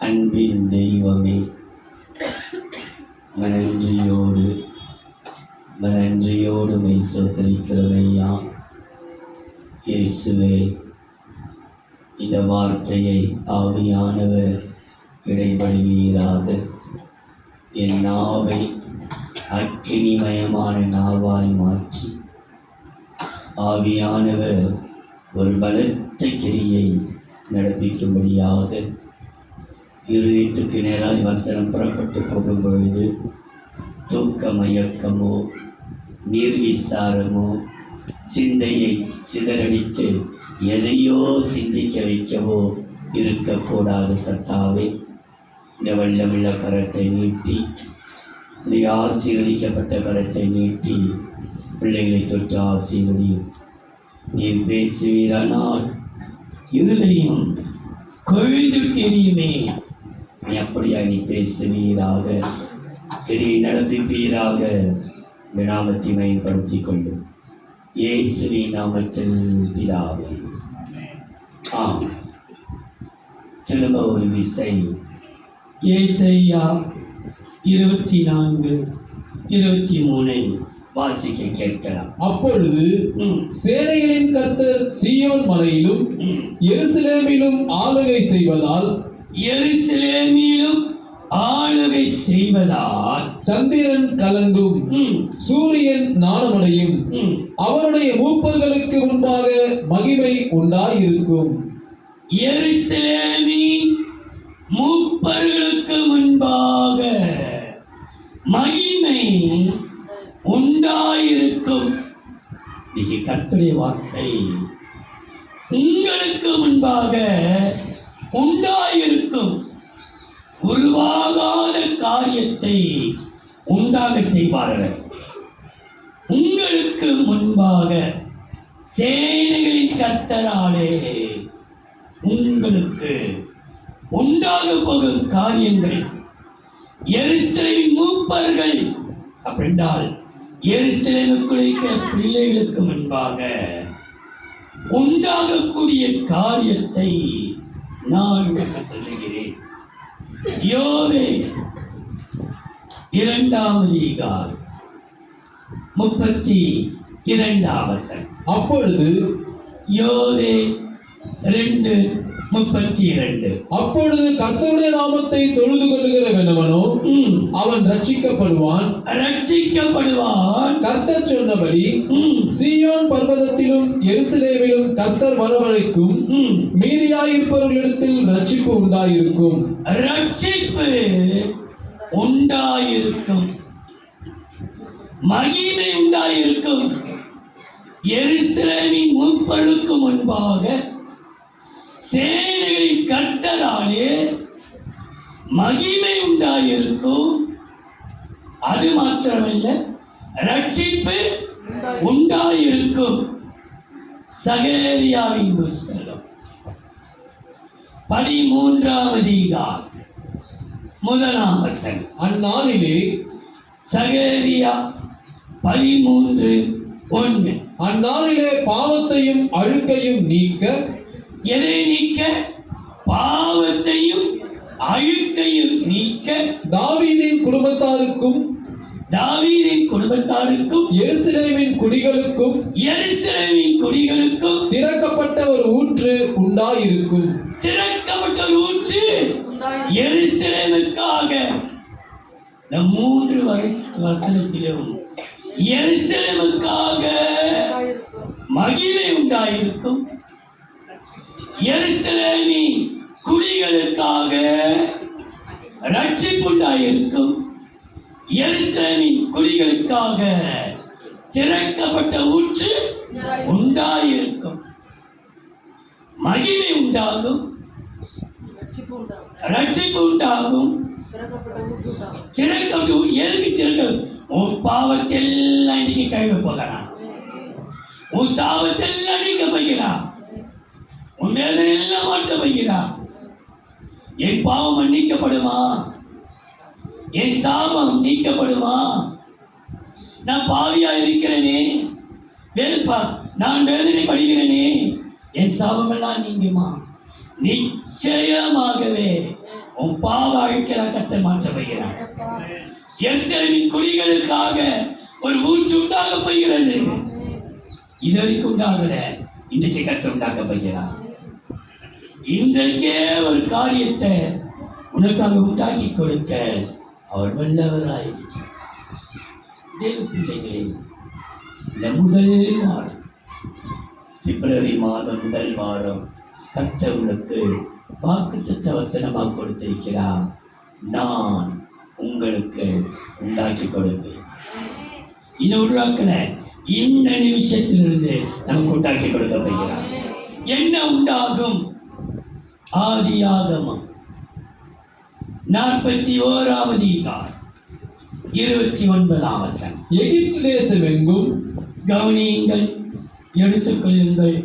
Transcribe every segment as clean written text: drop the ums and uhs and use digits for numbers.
அன்பின் தெய்வமே, நன்றியோடு மெய் சோதரிக்கிறவையா இயேசுவே. இந்த வார்த்தையை ஆவியானவர் இடைவெளியீராக என் நாவை அக்கினிமயமான நாவாய் மாற்றி ஆவியானவர் ஒரு பலத்த கிரியை நடப்பிக்கும்படியாக இருதயத்துக்கு நேராய் வசனம் புறப்பட்டு போகும் பொழுது தூக்க மயக்கமோ நீர்விசாரமோ சிந்தையை சிதறடித்து எதையோ சிந்திக்க வைக்கவோ இருக்கக்கூடாது. கர்த்தாவே, இந்த வல்லமுள்ள கரத்தை நீட்டி, இந்த ஆசீர்வதிக்கப்பட்ட கரத்தை நீட்டி பிள்ளைகளை தொட்டு ஆசீர்வதியும். நீர் பேசுவீரானால் இருதயம் கொழுந்து தெரியுமே, நீ அப்படியா நீ பேசுவீராக, பெரிய நடப்பிப்பீராக. இந்த நாமத்தை மேம்படுத்திக் கொள்ளும் இயேசுவின் நாமத்தில் பிதாவே, ஆம். திரும்ப ஒரு விசை ஏசாயா 24:23 வாசிக்க கேட்கலாம். அப்பொழுது சேனைகளின் கர்த்தர் சீயோன் மலையிலும் எருசலேமிலும் ஆளுகை செய்வதால் சந்திரன் கலங்கும், சூரியன் நாணமடையும், அவருடைய மூப்பர்களுக்கு முன்பாக மகிமை உண்டாயிருக்கும். எருசலேமின் மூப்பர்களுக்கு முன்பாக மகிமை உண்டாயிருக்கும். இன்னைக்கு கர்த்தருடைய வார்த்தை உங்களுக்கு முன்பாக உண்டாயிருக்கும். உருவாகாத காரியத்தை உண்டாக செய்வார்கள். உங்களுக்கு முன்பாக சேனைகளின் கர்த்தராலே உங்களுக்கு உண்டாக போகும் காரியங்கள், எருசலேமின் மூப்பர்கள் அப்படின்றால் எருசலேமுக்குள் இருக்கிற பிள்ளைகளுக்கு முன்பாக உண்டாகக்கூடிய காரியத்தை நான் சொல்லுகிறேன். யோவே 2:32. அப்பொழுது யோவே 2:32. அப்பொழுது கர்த்தருடைய நாமத்தை தொழுது கொள்ளுகிறவனோ அவன் ரட்சிக்கப்படுவான். கர்த்தர் சொன்னபடி சீயோன் பர்வதத்திலும் எருசலேமிலும் கர்த்தர் வரவழைக்கும் மீதியாயிருப்பவர்களிடத்தில் ரட்சிப்பு உண்டாயிருக்கும். மகிமை உண்டாயிருக்கும். எருசலேமின் மூப்பர்களுக்கு முன்பாக சேனைகளின் கர்த்தராலே மகிமை உண்டாயிருக்கும். அது மாத்திரமல்ல, ரட்சிப்பு உண்டாயிருக்கும். சகரியாவின் புஸ்தகம் 13:1. அந்நாளிலே சகரியா 13:1. அந்நாளிலே பாவத்தையும் அழுக்கையும் நீக்க, எதை நீக்க? பாவத்தையும் அழுக்கையும் நீக்க தாவீதின் குடும்பத்தாருக்கும் எருசலேமின் குடிகளுக்கும் திறக்கப்பட்ட ஒரு ஊற்று உண்டாயிருக்கும். திறக்கப்பட்ட ஒரு ஊற்று எருசலேமுக்காக. இந்த 3 வசனத்திலும் எருசலேமுக்காக மகிமை உண்டாயிருக்கும். எருசலேமின் குடிகளுக்காக ரட்சிப்பு உண்டாயிருக்கும். எருசலேமின் குடிகளுக்காக திறக்கப்பட்ட ஊற்று உண்டாயிருக்கும். மகிமை உண்டாகும், ரட்சிப்பு உண்டாகும். திறக்கப்பட்ட எதுக்கு திறக்க? உன் பாவத்தெல்லாம் இன்னைக்கு கழுவ போகிறான். உன் சாபத்தெல்லாம் நீக்க போகிறான். உன் வேதனை எல்லாம் மாற்ற போகிறான். என் பாவம் மன்னிக்கப்படுமா? என் சாபம் நீக்கப்படுமா? நான் பாவியா இருக்கிறேனே, நான் வேதனை படுகிறேனே, என் சாபமெல்லாம் நீங்குமா? நிச்சயமாகவே உன் வாழ்க்கையில கத்த மாற்ற போகிறார். எருசலேமின் குடிகளுக்காக ஒரு ஊற்று உண்டாக போகிறது. இதுவரைக்கும் உண்டாகல, இன்றைக்கு கத்த உண்டாக்க போகிறார். இன்றைக்கே ஒரு காரியத்தை உனக்காக உண்டாக்கி கொடுக்க அவர் வல்லவராய். தேவ பிள்ளைகளே, இந்த முதல் வாரம், பிப்ரவரி மாதம் முதல் வாரம் கர்த்தர் உங்களுக்கு வாக்குத்தத்த வசனமாக கொடுத்திருக்கிறார். நான் உங்களுக்கு உண்டாக்கி கொடுப்பேன். இன்னும் உருவாக்கல, இந்த நிமிஷத்திலிருந்து நமக்கு உண்டாக்கி கொடுக்க போகிறார். என்ன உண்டாகும்? ஆதியாகமம் 41வது அதிகாரம் 29வது வசனம். எகிப்து தேசம் எங்கும் கவனியுங்கள், எடுத்துக்கொள்ளுங்கள்.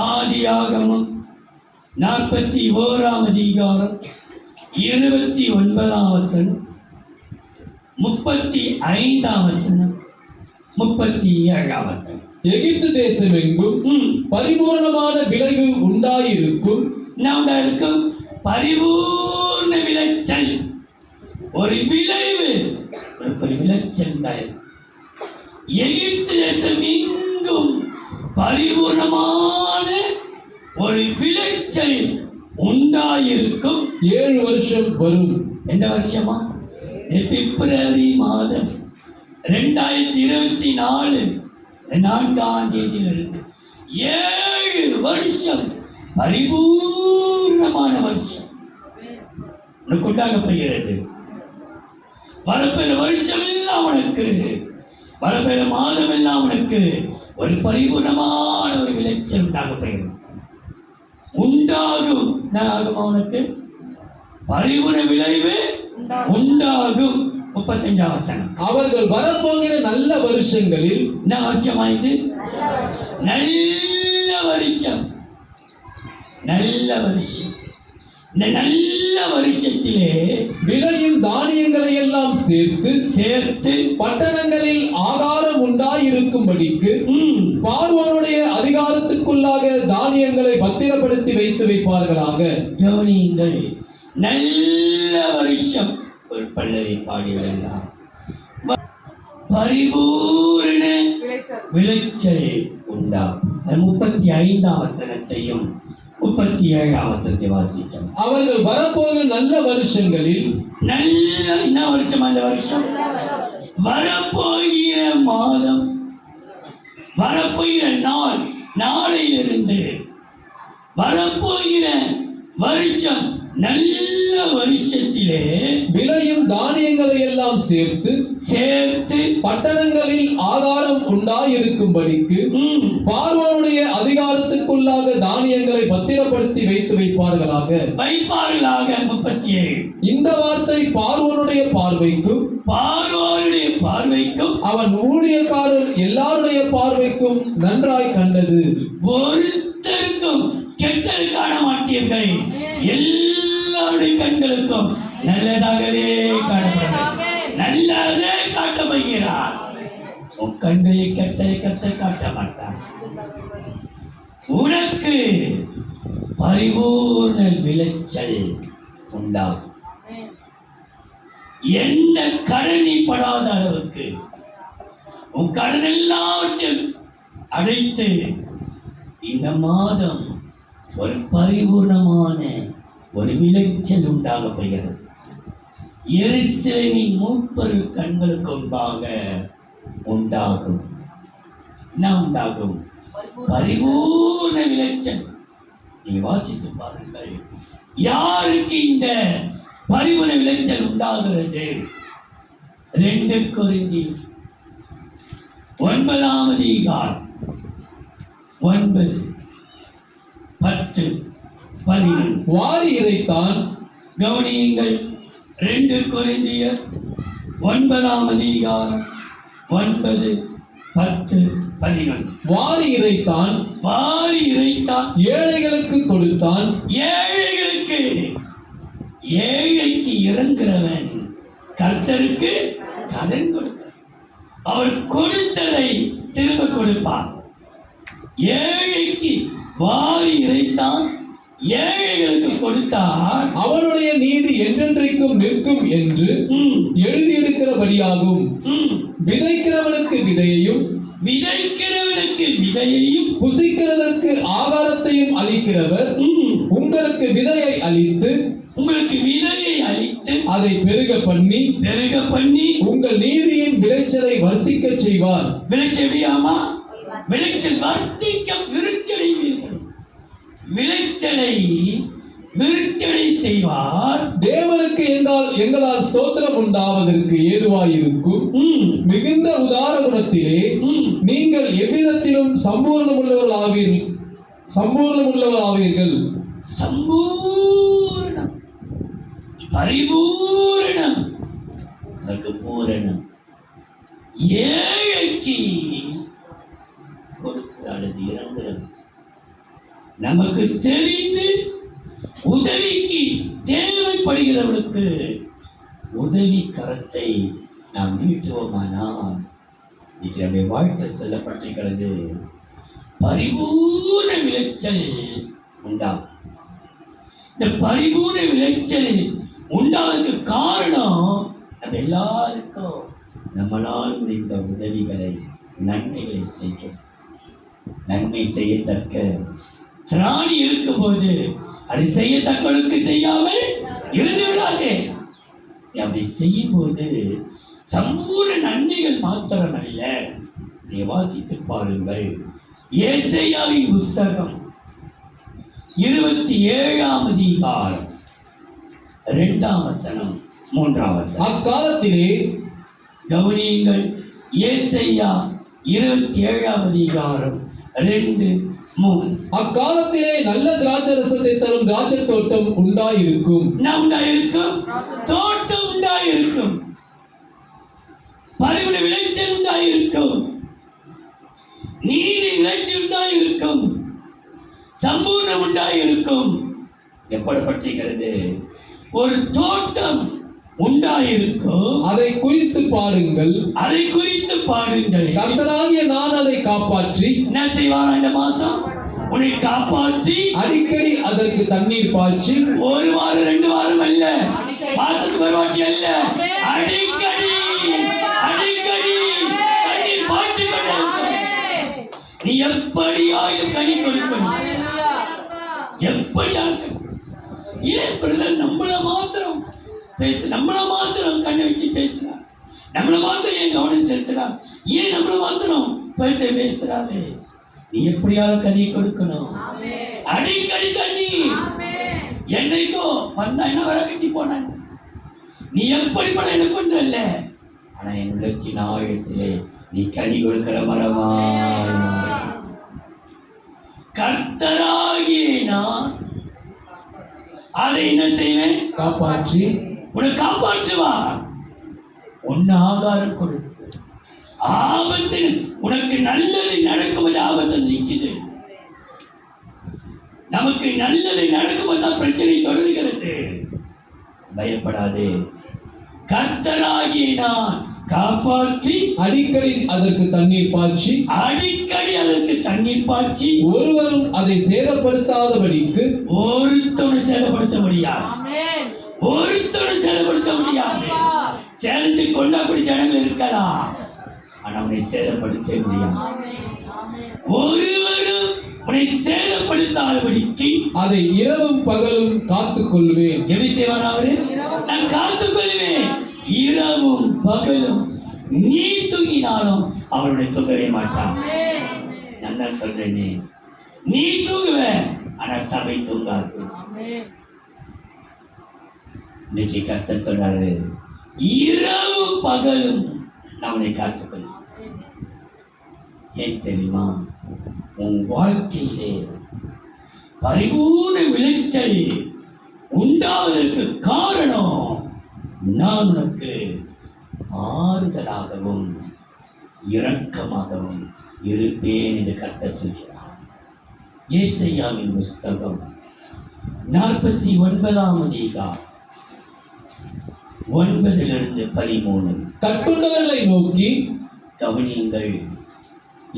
ஆதியாகமம் 41வது அதிகாரம் 29வது வசனம், 35வது வசனம், 37வது வசனம். எகிப்து தேசம் எங்கும் பரிபூர்ணமான விளைவு உண்டாயிருக்கும். என்ன இருக்கும்? பரிபூர்ண விளைச்சல். ஒரு விளைவு, ஒரு விளைச்சல் உண்டாயிருக்கும். எகிப்து தேசம் எங்கும் பரிபூர்ணமான ஒரு விளைச்சல் உண்டாயிருக்கும். 7 வருஷம் வரும். எந்த வருஷமா? பிப்ரவரி மாதம் 2024 4ஆம் தேதியிலிருந்து 7 வருஷம் பரிபூர்ணமான வருஷம் உனக்கு உண்டாக போகிறது. வரப்பெற வருஷம் எல்லாம் உனக்கு, வரப்பெற மாதம் எல்லாம் உனக்கு ஒரு பரிபூர்ணமான ஒரு விளைச்சல் உண்டாக போகிறது. உண்டாகும். ஆகுமா? உனக்கு பரிபூர்ண விளைவு உண்டாகும். 35வது வசனம். அவர்கள் வரப்போகிற நல்ல வருஷங்களில். என்ன வருஷமாயிது? நல்ல வருஷம். நல்ல வருஷம். இந்த நல்ல வருஷத்திலே விளையும் தானியங்களை எல்லாம் சேர்த்து பட்டணங்களில் ஆகாரம் உண்டாயிருக்கும்படிக்கு பார்வோனுடைய அதிகாரத்துக்குள்ளாக தானியங்களை பத்திரப்படுத்தி வைத்து வைப்பார்களாக. கவனியுங்கள், நல்ல வருஷம். ஒரு பல்லவி பாடியதெல்லாம் பரிபூர்ண விளைச்சல் உண்டாகும். 35வது வசனத்தையும் 37வது வசனத்தை வாசிக்கும். அவர்கள் வரப்போகிற நல்ல வருஷங்களில். நல்ல என்ன வருஷம்? அந்த வருஷம் வரப்போகிற மாதம், வரப்போகிற நாள், நாளையிலிருந்து வரப்போகிற வருஷம், நல்ல வருஷத்திலே விளையும் தானியங்களை எல்லாம் சேர்த்து பட்டணங்களில் ஆகாரம் உண்டாயிருக்கும்படிக்கு பார்வோனுடைய அதிகாரத்துக்குள்ளாக தானியங்களை பத்திரப்படுத்தி வைத்து வைப்பார்களாக. 37. இந்த வார்த்தை பார்வோனுடைய பார்வைக்கும் அவன் ஊழியக்காரர் எல்லாருடைய பார்வைக்கும் நன்றாய் கண்டது. ஒருத்தருக்கும் கெட்டது காண மாட்டீர்கள். எல்லாருடைய கண்களுக்கும் நல்லதாகவே காணப்படுகிறது. நல்லதே காட்டப்படுகிறார். உன் கண்களில் கெட்டதை காட்ட மாட்டார். உனக்கு பரிபூர்ண விளைச்சல் உண்டாகும். எந்த கடனி படாத அளவுக்கு உன் கடன் எல்லாவற்றையும் அடைத்து இந்த மாதம் ஒரு பரிபூர்ணமான ஒரு விளைச்சல் உண்டாக போகிறது. எருசலேமின் மூப்பரு கண்களுக்கு முன்பாக உண்டாகும். என்ன உண்டாகும்? பரிபூர்ண விளைச்சல். நீங்க வாசித்து பாருங்கள், யாருக்கு இந்த பரிபூர்ண விளைச்சல் உண்டாகிறது? 2 கொரிந்தியர் 9வது அதிகாரம் 9, 10, 12. வாரி இறைத்தான். கவனியுங்கள், 2 கொரிந்தியர் 9வது அதிகாரம் 9, 10, 11. வாரி இறைத்தான், ஏழைகளுக்கு கொடுத்தான். ஏழைக்கு இறங்குறவன் கர்த்தருக்கு கடன் கொடுத்தார். அவர் கொடுத்ததை திரும்ப கொடுப்பார். ஏழைக்கு வாரி இறைத்தான், ஏழைகளுக்கு கொடுத்தான். அவனுடைய நீதி என்றென்றைக்கும் நிற்கும் என்று ம், எழுதியிருக்கிறபடியாகும். ம். விதைக்கிறவனுக்கு விதையையும் விதைக்கிறவனுக்கு விதையையும் புசிக்கிறதற்கு ஆகாரத்தையும் அளிக்கிறவர் ம், உங்களுக்கு விதையை அளித்து உங்களுக்கு விதையை அளித்து அதை பெருக பண்ணி பெருக பண்ணி உங்கள் நீதியின் விளைச்சலை வர்த்திக்கச் செய்வார். விளைச்செடியாமா விளைச்சல் வர்த்திக்க விருத்தடைவீர்கள். விளைச்சலை விருத்தடை செய்வார். தேவனுக்கு எங்களால் ஸ்தோத்திரம் உண்டாவதற்கு ஏதுவாயிருக்கும் ம், மிகுந்த உதார குணத்திலே ம். நீங்கள் எவ்விதத்திலும் சம்பூர்ணமுள்ளவர்களாவீர்கள். சம்பூர்ணம், பரிபூரணம், அதுக்கு பூரணம். ஏழைக்கு கொடுக்கிறாள் இறங்குறது. நமக்கு தெரிந்து உதவிக்கு தேவைப்படுகிறவர்களுக்கு உதவி கரத்தை நாம் நீட்டுவோமானால் இன்னைக்கு நம்முடைய வாழ்க்கை சொல்லப்பட்டிருக்கிறது, பரிபூர்ண விளைச்சல் உண்டாகும். இந்த பரிபூர்ண விளைச்சல் உண்டாவதற்கு காரணம் நம்ம எல்லாருக்கும் நம்மளால் முடிந்த உதவிகளை நன்மைகளை செய்யும். நன்மை செய்யத்தக்க திராணி இருக்கும்போது அதை செய்யத்தக்கவளுக்கு செய்யாமல் இருந்து விடாதே. அப்படி செய்யும் போது சம்பூர்ண நன்மைகள் மாத்திரமல்ல. நீ வாசித்து பாருங்கள், ஏசாயாவின் புஸ்தகம் 27ஆம் அதிகாரம் 2ஆம் வசனம் 3ஆம் வசனம். அக்காலத்திலே கவனியுங்கள், ஏசாயா 27ஆம் அதிகாரம் 2, 3. அக்காலத்திலே நல்ல திராட்சரசத்தை தரும் திராட்சை தோட்டம் உண்டாயிருக்கும். என்ன உண்டாயிருக்கும்? தோட்டம் உண்டாயிருக்கும். பரிவுட விளைச்சல் உண்டாயிருக்கும். நீதி விளைச்சல் உண்டாயிருக்கும். சம்பூர்ணம் உண்டாயிருக்கும். எப்படிப்பட்டிருக்கிறது? ஒரு தோட்டம் உண்டாயிருக்கும். அதை குறித்து பாருங்கள். அதை குறித்து பாருங்கள். கர்த்தராகிய நான் அதை காப்பாற்றி என்ன செய்வாரா இந்த மாசம்? உன்னை காப்பாற்றி அடிக்கடி அதற்கு தண்ணீர் பாய்ச்சி, ஒரு வாரம் 2 வாரம் அல்ல, மாசத்துக்கு ஒரு வாட்டி அல்ல, அடிக்கடி அடிக்கடி தண்ணீர் பாய்ச்சி கொண்டிருக்கும். நீ எப்படியாயும் கனி கொடுக்கணும். எப்படியாயும். ஏன் பிரதர் நம்மள மாத்திரம் நம்மள மாத்திரம் கண்ணை வச்சு பேசுறார்? நம்மள மாத்திரம் ஏன் கவனம் செலுத்துறார்? ஏன் நம்மள மாத்திரம் பேசுறாரு? நீ எப்படியாவது கனி கொடுக்கணும். அடிக்கடி தண்ணி. என்னைக்கோ வந்தா என்ன வர கட்டி போனாங்க. நீ எப்படி படம் எடுக்கல, ஆனா என் உள்ளத்தின் ஆழத்திலே நீ கனி கொடுக்கிற மரமா. கர்த்தராகிய நான் அதை என்ன செய்வேன்? காப்பாற்றி உன்னை காப்பாற்றுவா. உன்னை ஆகாரம் கொடுத்து ஆபத்தில் உனக்கு நல்லது நடக்கும்போது ஆபத்து நிற்குது. நமக்கு நல்லது நடக்கும்போது தான் பிரச்சனை தொடர்கிறது. பயப்படாதே. கர்த்தராகிய நான் காப்பாற்றி அடிக்கடி அதற்கு தண்ணீர் பாய்ச்சி, அடிக்கடி அதற்கு தண்ணீர் பாய்ச்சி, ஒருவரும் அதை சேதப்படுத்தாதபடிக்கு ஒருத்தனை சேதப்படுத்த முடியாது. ஒருத்தனை சேதப்படுத்த முடியாது. சேதத்தை கொண்டாக்கூடிய ஜனங்கள் இருக்கலாம், ஆனா உன்னை சேதப்படுத்த முடியாது. ஒருவரும் உன்னை சேதப்படுத்தாதபடிக்கு அதை இரவும் பகலும் காத்துக் கொள்வேன். எப்படி செய்வார் அவரு? நான் காத்துக் கொள்வேன். இரவும் பகலும் நீ தூங்கினாலும் அவருடைய தூங்கவே மாட்டான். நான் தான் சொல்றேனே, நீ தூங்குவ, ஆனா சபை தூங்காது. இன்னைக்கு கர்த்தர் சொல்றாரு, இரவும் பகலும் நம்மை காத்துக்கொள்ளும். ஏன் தெரியுமா? உன் வாழ்க்கையிலே பரிபூர்ண விளைச்சல் உண்டாவதற்கு காரணம் நான் உனக்கு ஆறுதலாகவும் இரக்கமாகவும் இருப்பேன் என்று கர்த்தர் சொல்கிறார். ஏசாயாவின் புஸ்தகம் 49ஆம் அதிகாரம் 9 - 13. கட்டுண்டவர்களை நோக்கி கவனியுங்கள்.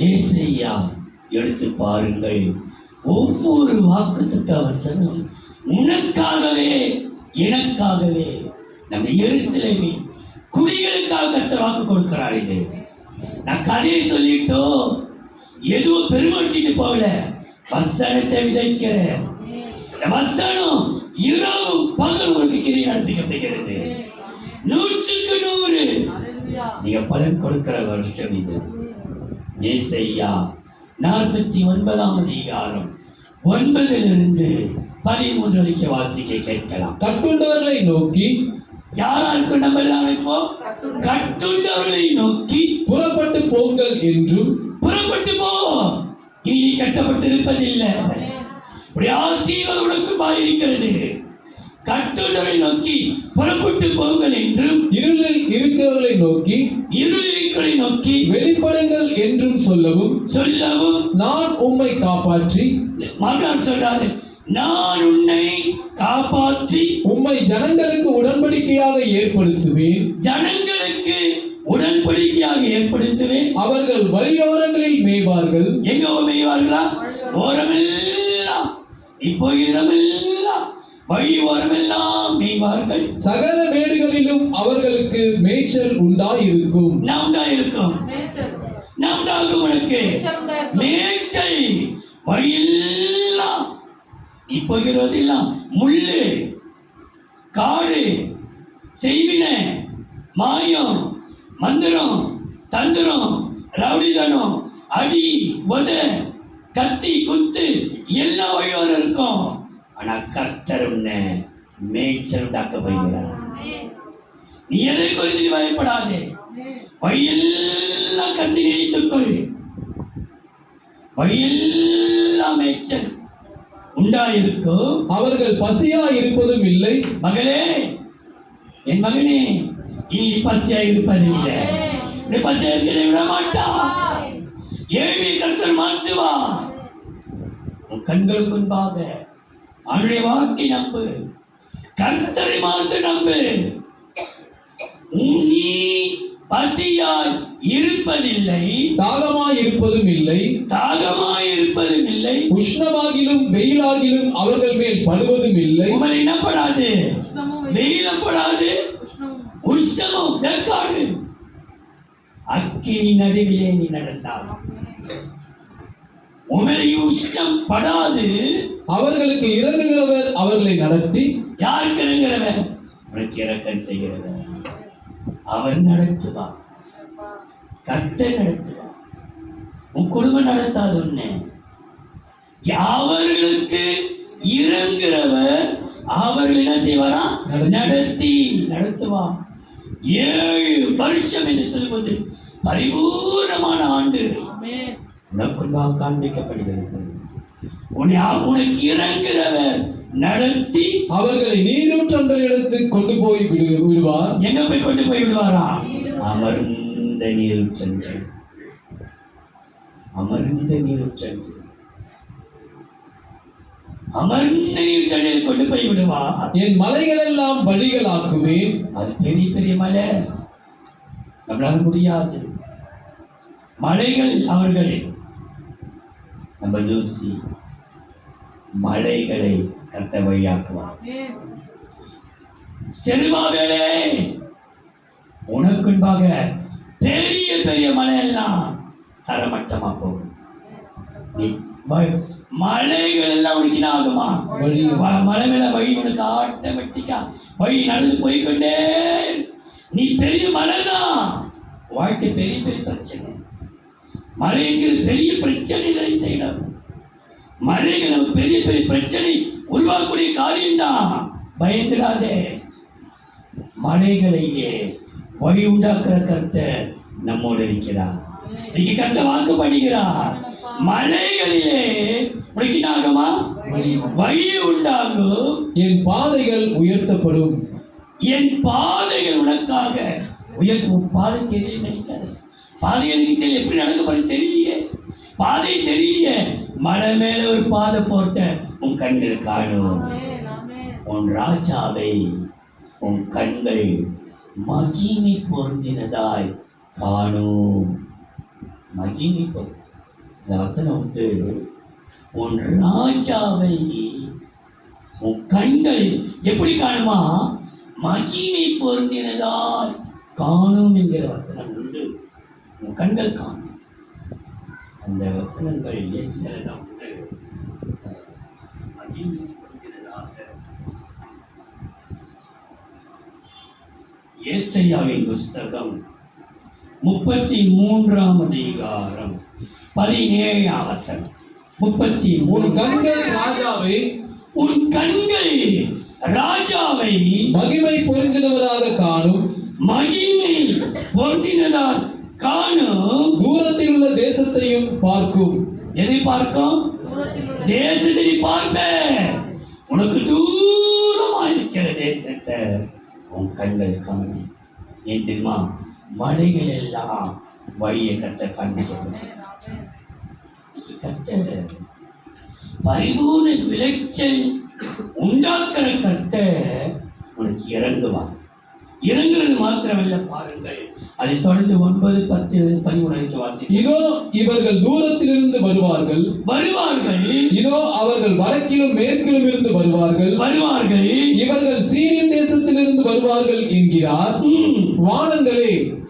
ஏசாயா எடுத்து பாருங்கள். ஒவ்வொரு வாக்குத்தத்த வசனம் உனக்காகவே எனக்காகவே நம்ம எருசலேமில் குடிகளுக்காக கர்த்தர் வாக்கு கொடுக்கிறார். இது நான் கதையை சொல்லிட்டோ ஏதோ பெருமடிச்சுட்டு போகல, வசனத்தை விதைக்கிறேன். இந்த வசனம் இரவு பகல் உங்களுக்கு கிரியை நடத்திக்கப்படுகிறது. 100க்கு 100 நீங்க பலன் கொடுக்கிற வருஷம் இது. ஏசாயா 49ஆம் அதிகாரம் 9 13 வரைக்கும் வாசிக்க கேட்கலாம். கட்டுண்டவர்களை நோக்கி, யாராருக்கு நம்ம எல்லாம் இப்போ கட்டுண்டவர்களை நோக்கி புறப்பட்டு போங்கள் என்றும், புறப்பட்டு போ, இனி கட்டப்பட்டு இருப்பதில்லை, ஆசீர்வாதம் உனக்கு இருக்கிறது. கட்டுண்டவரை நோக்கி புறப்பட்டு போங்கள் என்றும், இருளில் இருக்கிறவர்களை நோக்கி, இருளிகளை நோக்கி வெளிப்படுங்கள் என்றும் சொல்லவும், நான் உம்மை காப்பாற்றி, மகன் சொல்றாரு, நான் உன்னை காப்பாற்றி உம்மை ஜனங்களுக்கு உடன்படிக்கையாக ஏற்படுத்துவேன், ஜனங்களுக்கு உடன்படிக்கையாக ஏற்படுத்துவேன். அவர்கள் வழியோரங்களில் மேய்வார்கள். எங்க மேய்வார்களா? ஓரமெல்லாம், இப்போ இடமெல்லாம் வழி ஓரமெல்லாம் மேய்வார்கள். சகல மேடுகளிலும் அவர்களுக்கு மேய்ச்சல் உண்டாயிருக்கும். உண்டாயிருக்கும், உண்டாகும். உனக்கு மேய்ச்சல் வழியெல்லாம். இப்போ எல்லாம் முள்ளு, காடு, செய்வின, மாயம், மந்திரம், தந்திரம், ரவுடிதனம், அடி, உத, கத்தி, குத்து எல்லாம் வழியோர இருக்கும். ஆனா கர்த்தர் உன்னை மேய்ச்சல் உண்டாக்க போகிறார். நீ எதை குறித்து பயப்படாதே, வழியெல்லாம் கத்தி நினைத்துக்கொள், வழியெல்லாம் மேய்ச்சல் உண்டாயிருக்கும். அவர்கள் பசியா இருப்பதும் இல்லை. மகளே, என் மகனே, இனி பசியா இருப்பதில்லை. நீ பசியா இருக்கிறதை விட மாட்டா. ஏழ்மையை கர்த்தர் மாற்றுவா. உன் கண்களுக்கு முன்பாக அவனுடைய வாக்கை நம்பு, கர்த்தரை மாற்ற நம்பு. நீ பசியாய் இருப்பதில்லை, தாகமாய் இருப்பதும் இல்லை, தாகமாய் இருப்பதும் இல்லை, உஷ்ணமாகிலும் வெயிலாகிலும் அவர்கள் மேல் படுவதும் இல்லை. உங்களை என்ன படாது, வெயிலும் படாது, உஷ்ணமும் வெக்காடு. அக்கினி நடுவிலே நீ நடந்தால் உங்களை உஷ்ணம் படாது. அவர்களுக்கு இறங்குகிறவர் அவர்களை நடத்தி. யாருக்கு இறங்குகிறவர்? உனக்கு இறக்கம் செய்கிறவர். அவர் நடத்துவார், கர்த்தர் நடத்துவார். உன் குடும்பம் நடத்தாது. உன்னை அவர்களுக்கு இறங்குகிறவர் அவர்கள் என்ன செய்வாரா? நடத்தி நடத்துவார். 7 வருஷம் என்று சொல்வது பரிபூர்ணமான ஆண்டு உனக்குள்ளாக காண்பிக்கப்படுகிறது. உனக்கு இறங்குகிறவர் நடத்தி அவர்களை நீரூற்றங்களிடத்துக்கு கொண்டு போய் விடுவார். எங்க போய் கொண்டு போய் விடுவாரா? அமர்ந்த நீரூற்றங்கள், அமர்ந்த நீரூற்றங்கள், அமர்ந்த நீரூற்றங்களில் கொண்டு போய் விடுவார். என் மலைகள் எல்லாம் வழிகளாக்குவேன். அது பெரிய பெரிய மலை, நம்மளால முடியாது. மலைகள் அவர்கள் நம்ம தூசி, மலைகளை கர்த்த வழியாக்குவார். செருபாபேலே, உனக்குன்பாக பெரிய பெரிய மலையெல்லாம் தரமட்டமா போகும். மலைகள் எல்லாம் உனக்கு ஆகுமா? மலை மேல வழி உனக்கு ஆட்டோமேட்டிக்கா வழி நடந்து போய்கொண்டே. நீ பெரிய மலைதான். வாழ்க்கை பெரிய பெரிய பிரச்சனை. மலை என்கிறது பெரிய பிரச்சனை நிறைந்த இடம். மலைகள் பெரிய பெரிய பிரச்சனை உருவாக்கக்கூடிய காரியம்தான். பயந்துடாதே. மலைகளிலே வழி உண்டாக்குற கர்த்தர் நம்மோடு இருக்கிறார். நீங்க கர்த்தர் வாக்கு பண்ணுகிறார். மலைகளிலே உனக்கு என்ன ஆகுமா? வழி உண்டாகும். என் பாதைகள் உயர்த்தப்படும். என் பாதைகள் உனக்காக உயர்த்தும். பாதை தெரியல நினைக்காது. பாதை எனக்கு தெரியல, எப்படி நடக்க போறது தெரியலையே, பாதை தெரியலையே. மலை மேல ஒரு பாதை போட்ட உன் கண்கள் காணும். உன் ராஜாவை உன் கண்கள் மகிமை பொருந்தினதாய் காணும். மகிமை இந்த வசனம் வந்து உன் ராஜாவை உன் கண்கள் எப்படி காணுமா? மகிமை பொருந்தினதால் காணும் என்கிற வசனம் உண்டு. உன் கண்கள் காணும். அந்த வசனங்கள் இயேசுவிடம் உண்டு. மகிமை பொருந்தினதாக ஏசாயாவின் புஸ்தகம் 33ஆம் அதிகாரம் 17ஆம் வசனம். 33. உன் கண்கள் ராஜாவை உன் கண்கள் ராஜாவை மகிமை பொருந்தினவராக காணும், மகிமை பொருந்தினதால் காணும். தூரத்தில் உள்ள தேசத்தையும் பார்க்கும். எதை பார்க்கும்? தேசத்தை பார்ப்ப. உனக்கு தூரமா இருக்கிற தேசத்தை உன் கண்கள் காணும். ஏன் தெரியுமா? மலைகள் எல்லாம் வழியை கட்ட கண்டு கத்த பரிபூர்ண விளைச்சல் உண்டாக்குற கத்த உனக்கு இறங்குவான். இறங்குறது மாத்திரமல்ல, பாருங்கள், அதை தொடர்ந்து 9, 10, 11 வாசி. இதோ இவர்கள் தூரத்திலிருந்து வருவார்கள், இதோ அவர்கள் வடக்கிலும் மேற்கிலும் இருந்து வருவார்கள், இவர்கள் சீரின் தேசத்திலிருந்து வருவார்கள் என்கிறார்.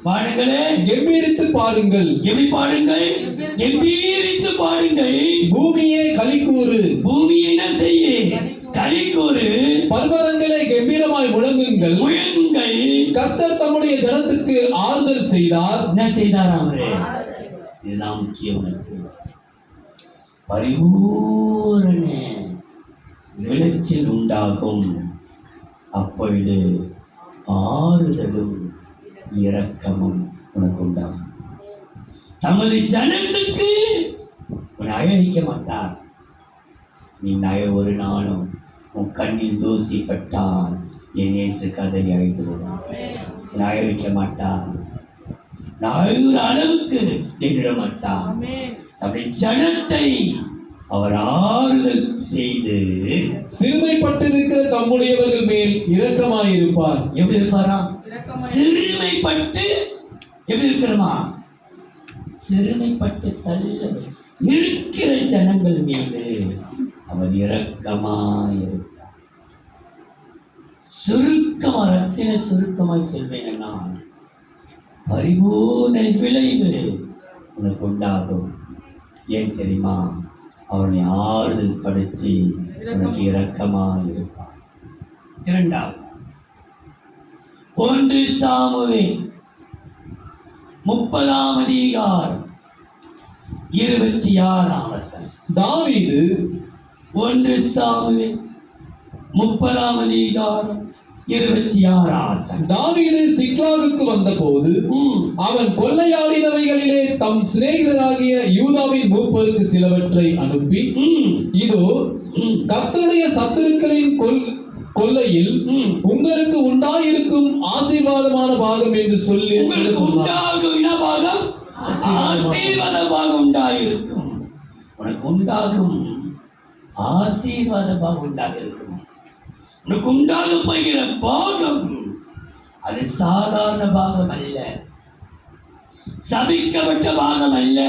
வானங்களே கம்பீரித்து பாடுங்கள். எப்படி பாடுங்கள்? கம்பீரித்து பாடுங்கள். பூமியே களிக்கூறு. பூமி என்ன செய்ய? களிக்கூறு. பர்வதங்களே கம்பீரமாய் முழங்குங்கள். கர்த்தர் தம்முடைய ஜனத்துக்கு ஆறுதல் செய்தார். என்ன செய்தார் அவரே? இதுதான் முக்கியம். பரிபூரண விளைச்சல் உண்டாகும். அப்பொழுது ஆறுதலும் இரக்கமும் உனக்கு உண்டாகும். தமது ஜனத்துக்கு உன்னை அழைக்க மாட்டார். நீ ஒரு நாளும் உன் கண்ணில் தூசிப்பட்டால் என் இயேசு கதறி அழைத்து விடுவார். அழைக்க மாட்டார். அழுகிற அளவுக்கு நின்றுட மாட்டார். தம்முடைய ஜனத்தை அவர் ஆறுதல் செய்து சிறுமைப்பட்டிருக்கிற தம்முடையவர்கள் மேல் இரக்கமாயிருப்பார். எப்படி இருப்பாரா? சிறுமைப்பட்டு எப்படி இருக்கிறமா? சிறுமைப்பட்டு தள்ள இருக்கிற ஜனங்கள் மீது அவர் இரக்கமாயிருப்பார். சுருக்கமாய் சொல்வேன், நான் பரிபூர்ண விளைவு உனக்கு உண்டாகும். ஏன் தெரியுமா? அவனை ஆறுதல் படுத்தி உனக்கு இரக்கமாயிருப்பார். 2வது 1 சாமுவேல் 30ஆம் அதிகாரம் 26ஆம் வசனம். தாவீது 1 சாமுவேல் 30ஆம் அதிகாரம் 26ஆம் வசனம். தாவீது சிக்லாகுக்கு வந்தபோது அவன் கொள்ளையாடினவைகளிலே தம் சிநேகிதராகிய யூதாவின் மூப்பருக்கு சிலவற்றை அனுப்பி, இதோ கர்த்தருடைய சத்துருக்களின் கொள்ளையில் உங்களுக்கு உண்டாயிருக்கும் ஆசீர்வாதமான பாகம் என்று சொல்லி உண்டாயிருக்கும். உனக்கு உண்டாகும் ஆசீர்வாத பாகம் உண்டாயிருக்கும். உனக்கு உண்டாக போகிற பாகம் அது சாதாரண பாகம் அல்ல, சபிக்கப்பட்ட பாகம் அல்ல,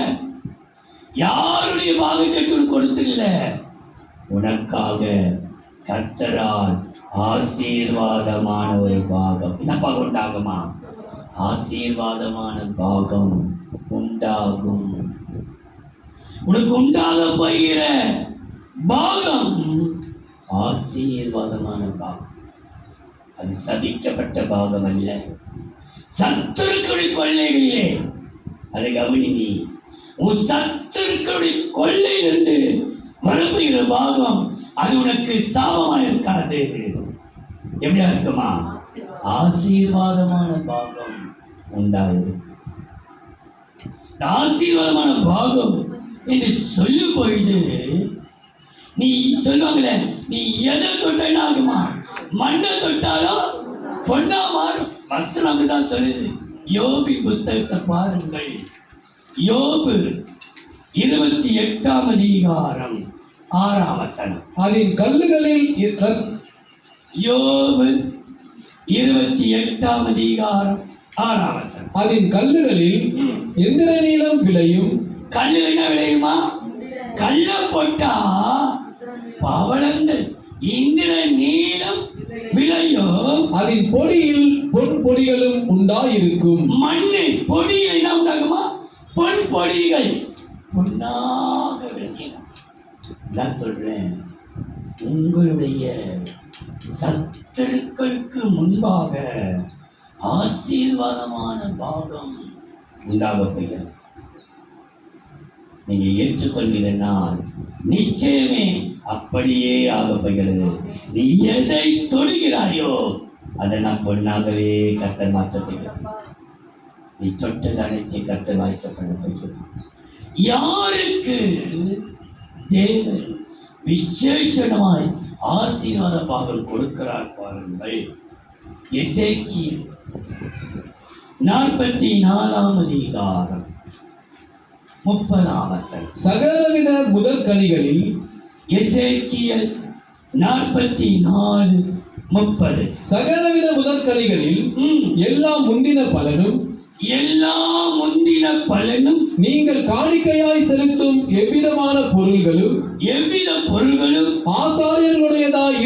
யாருடைய பாகத்தை கொடுத்தில்ல. உனக்காக கர்த்தரால் ஆசீர்வாதமான ஒரு பாகம். என்ன பாகம் உண்டாகுமா? ஆசீர்வாதமான பாகம் உண்டாகும். உனக்கு உண்டாக போகிற பாகம் ஆசீர்வாதமான பாகம். அது சதிக்கப்பட்ட பாகம் அல்ல, சத்துருக்களுடைய கொள்ளைகளிலே. அதை கவனி. நீ உன் சத்துருக்களுடைய கொள்ளையிலிருந்து வரப்புகிற பாகம் அது உனக்கு சாபமா இருக்காது. எப்படியா இருக்குமா? ஆசீர்வாதமான பாகம் உண்டாயிருக்கு. ஆசீர்வாதமான பாகம் என்று சொல்லும் பொழுது நீ சொல்லுவாங்களே, நீ எதை தொட்டா ஆகுமா? மண்ணை தொட்டாலும் பொண்ணா மாறும். வசனம் தான் சொல்லுது. யோபு புஸ்தகத்தை பாருங்கள். யோபு 28ஆம் அதிகாரம் 6ஆம் வசனம். அதன் கல்லுகளில் யோபு 28ஆம் அதிகாரம் 6ஆம் வசனம். அதன் கல்லுகளில் எந்திர நீளம் விளையும். கல்லுகள் என்ன விளையுமா? கல்ல போட்டா பவளங்கள் இந்திர நீளம் விளையும். அதன் பொடியில் பொன் பொடிகளும் உண்டாயிருக்கும். மண்ணு பொடியில் என்ன உண்டாகுமா? பொன் பொடிகள் பொன்னாக விளங்கின. நான் சொல்றேன், உங்களுடைய சத்துருக்களுக்கு முன்பாக ஆசீர்வாதமான பாகம் உண்டாகப்படுகிறது. நீங்க ஏற்றுக்கொள்கிறனால் நிச்சயமே அப்படியே ஆகப்படுகிறது. நீ எதை தொடுகிறாயோ அதை நான் பொன்னாகவே கர்த்தர் மாற்றப்படுகிறது. நீ தொட்டது அனைத்தை கர்த்தர் வாய்க்கப்படப்படுகிறது. யாருக்கு தேவன் விசேஷமாய் ஆசீர்வாத பாகம் கொடுக்கிறார் பாருங்கள். எசேக்கியேல் 44 அதிகாரம் 30 வசனம். சகலவித முதல் கனிகளில் எசேக்கியேல் 44:30. சகலவித முதல் கனிகளில் எல்லா முந்தின பலனும் நீங்கள் காணிக்கையாய் செலுத்தும் எவ்விதமான பொருள்களும் ஆசாரியர்களுடையதாய்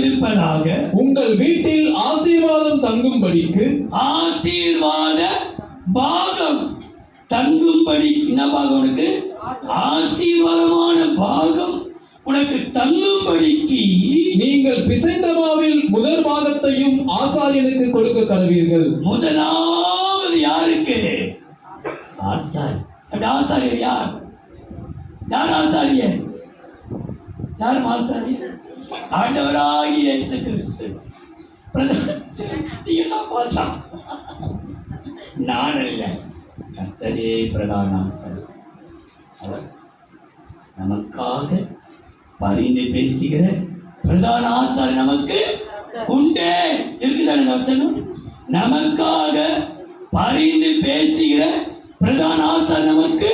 இருப்பதாக உங்கள் வீட்டில் ஆசீர்வாதம் தங்கும்படிக்கு ஆசீர்வாத பாகம் தங்கும்படி. என்ன பாகம் உனக்கு? ஆசீர்வாதமான பாகம் உனக்கு தங்கும்படிக்கு நீங்கள் பிசைந்த மாவில் முதல் பாகத்தையும் ஆசாரியனுக்கு கொடுக்க கடவீர்கள். முதலாவது யாருக்கு? ஆசாரி. ஆசாரியர் யார்? யார் ஆசாரியர்? யார் ஆசாரியர்? ஆண்டவராகிய இயேசு கிறிஸ்து. நான் அல்ல, கர்த்தரே பிரதான ஆசாரியர். அவர் நமக்காக பரிந்து பேசுகிற பிரதான ஆசாரியர் நமக்கு உண்டே. இருக்குதான வசனம்? நமக்காக பரிந்து பேசுகிற பிரதான ஆசாரியர் நமக்கு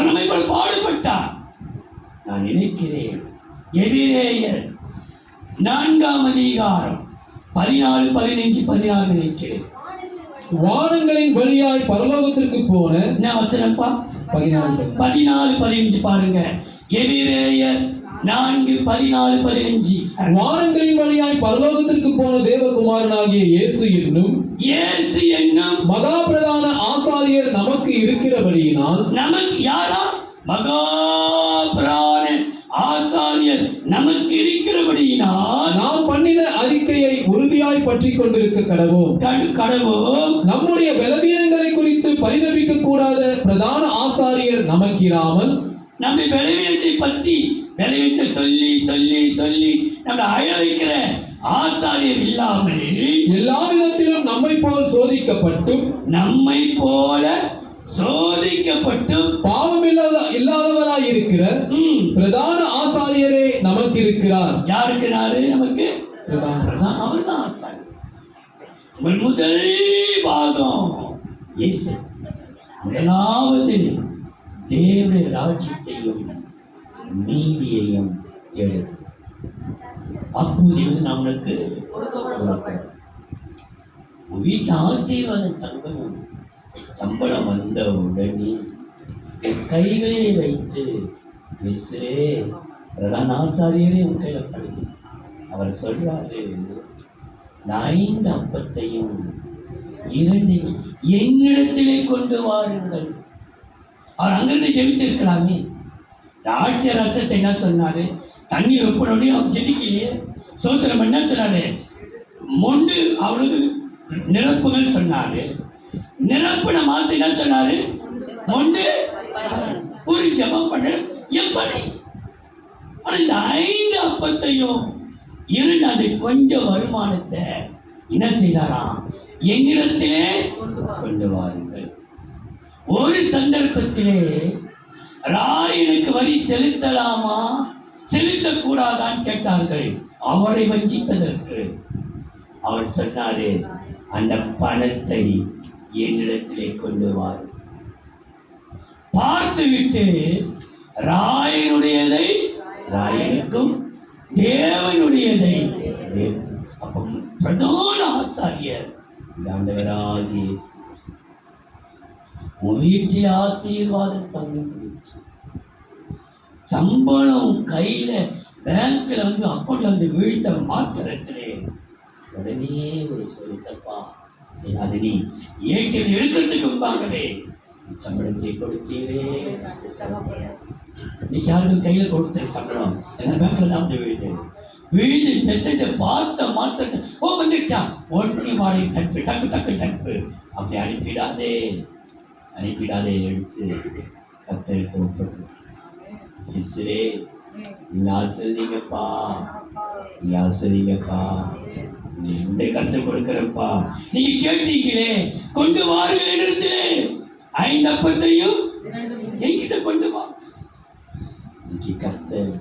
நம்மை பாடுபட்டார். நான் நினைக்கிறேன் எபிரேயர் 4 அதிகாரம் 14, 15, 16 நினைக்கிறேன். வானங்களின் வழியாய் பரலோகத்திற்கு போன என்ன வசனப்பா? 14, 15 பாருங்க. எபிரேயர் 4, 14, 15. வானங்களின் வழியாய் பரலோகத்திற்கு போன தேவகுமாரனாகிய இயேசு என்னும் மகா பிரதான ஆசாரியர் நமக்கு இருக்கிறபடியினால். நமக்கு யாரா? மகா பிரதான ஆசாரியர் நமக்கு இருக்கிறபடியினால் நாம் பண்ணின அறிக்கையை உறுதியாய் பற்றிக் கொண்டிருக்க கடவோம். நம்முடைய பலவீனங்களை குறித்து பரிதபிக்க கூடாத பிரதான ஆசாரியர் நமக்கிராமல், நம்ம பலவீனத்தை பற்றி பலவீனத்தை சொல்லி சொல்லி சொல்லி நம்ம அழ வைக்கிற ஆசாரியர் இல்லாமல் எல்லா விதத்திலும் நம்மை போல சோதிக்கப்பட்டும் பாவம் இல்லாதவராய் இருக்கிற பிரதான ஆசாரியரே நமக்கு இருக்கிறார். யார் இருக்கிறாரு? நமக்கு அவர் தான் ஆசாரியர். முதல் பாகம் இயேசு. முதலாவது தேவனுடைய ராஜ்யத்தையும் நீதியையும் தேடு. அப்போது நம்மளுக்கு வீட்டு ஆசீர்வாதம் தங்கணும். சம்பளம் வந்த உடனே கைகளை வைத்து இயேசுவே பிரதான ஆசாரியரே உன் கையில படுது. அவர் சொல்றாரு, 5 அப்பத்தையும் 2 என்னிடத்திலே கொண்டு வாருங்கள். அவர் அங்கிருந்து ஜெபிச்சிருக்கலாமே. திராட்சை ரசத்தை என்ன சொன்னாரு? தண்ணீர் ஒப்பனோடனே அவர் ஜெபிக்கலையே. சோத்திரம் என்ன சொன்னாரு? மொண்டு அவளுக்கு நிரப்புகள் சொன்னாரு. நிரப்புன மாத்து என்ன சொன்னாரு? மொண்டு ஒரு ஜெபம் பண்ண. எப்படி? இந்த 5 அப்பத்தையும் 2 கொஞ்சம் வருமானத்தை என்ன செய்தாராம்? என்னிடத்திலே கொண்டு வாருங்கள். ஒரு சந்தர்ப்பத்திலே ராயனுக்கு வரி செலுத்தலாமா செலுத்தக்கூடாதான்னு கேட்டார்கள். அவரை வஞ்சிப்பதற்கு அவர் சொன்னாரு, அந்த பணத்தை என்னிடத்திலே கொண்டு வாரு. பார்த்துவிட்டு ராயனுடையதை ராயனுக்கும் தேவனுடையதை அப்ப பிரதான ஆசாரியர் ஆண்டவராகிய இயேசு. உன் வீட்டில் ஆசீர்வாதம் தங்கும். சம்பளம் கையில பேங்க்ல வந்து அக்கௌண்ட்ல வந்து வீழ்த்த மாத்திரத்திலே உடனே ஒரு சொலிசப்பா அது நீ ஏற்கனவே எடுக்கிறதுக்கு முன்பாகவே சம்பளத்தை கொடுத்தீரே. இன்னைக்கு யாருக்கும் கையில கொடுத்த சம்பளம் என்ன பேங்க்ல தான் வந்து வீடு மெசேஜை பார்த்த மாத்திரத்தை ஓ வந்துச்சா ஒன்றி வாடகை தப்பு டக்கு டக்கு டக்கு அப்படி அனுப்பிடாதே எடுத்து கத்தருக்கு ஒப்பட்டு இஸ்ரே ஆசிரியப்பா நீ கத்து கொடுக்கிறப்பா. நீங்க கேட்டீங்களே கொண்டு வாருங்கள் இடத்திலே 5 அப்பத்தையும் என்கிட்ட கொண்டு வா. இன்னைக்கு கர்த்தர்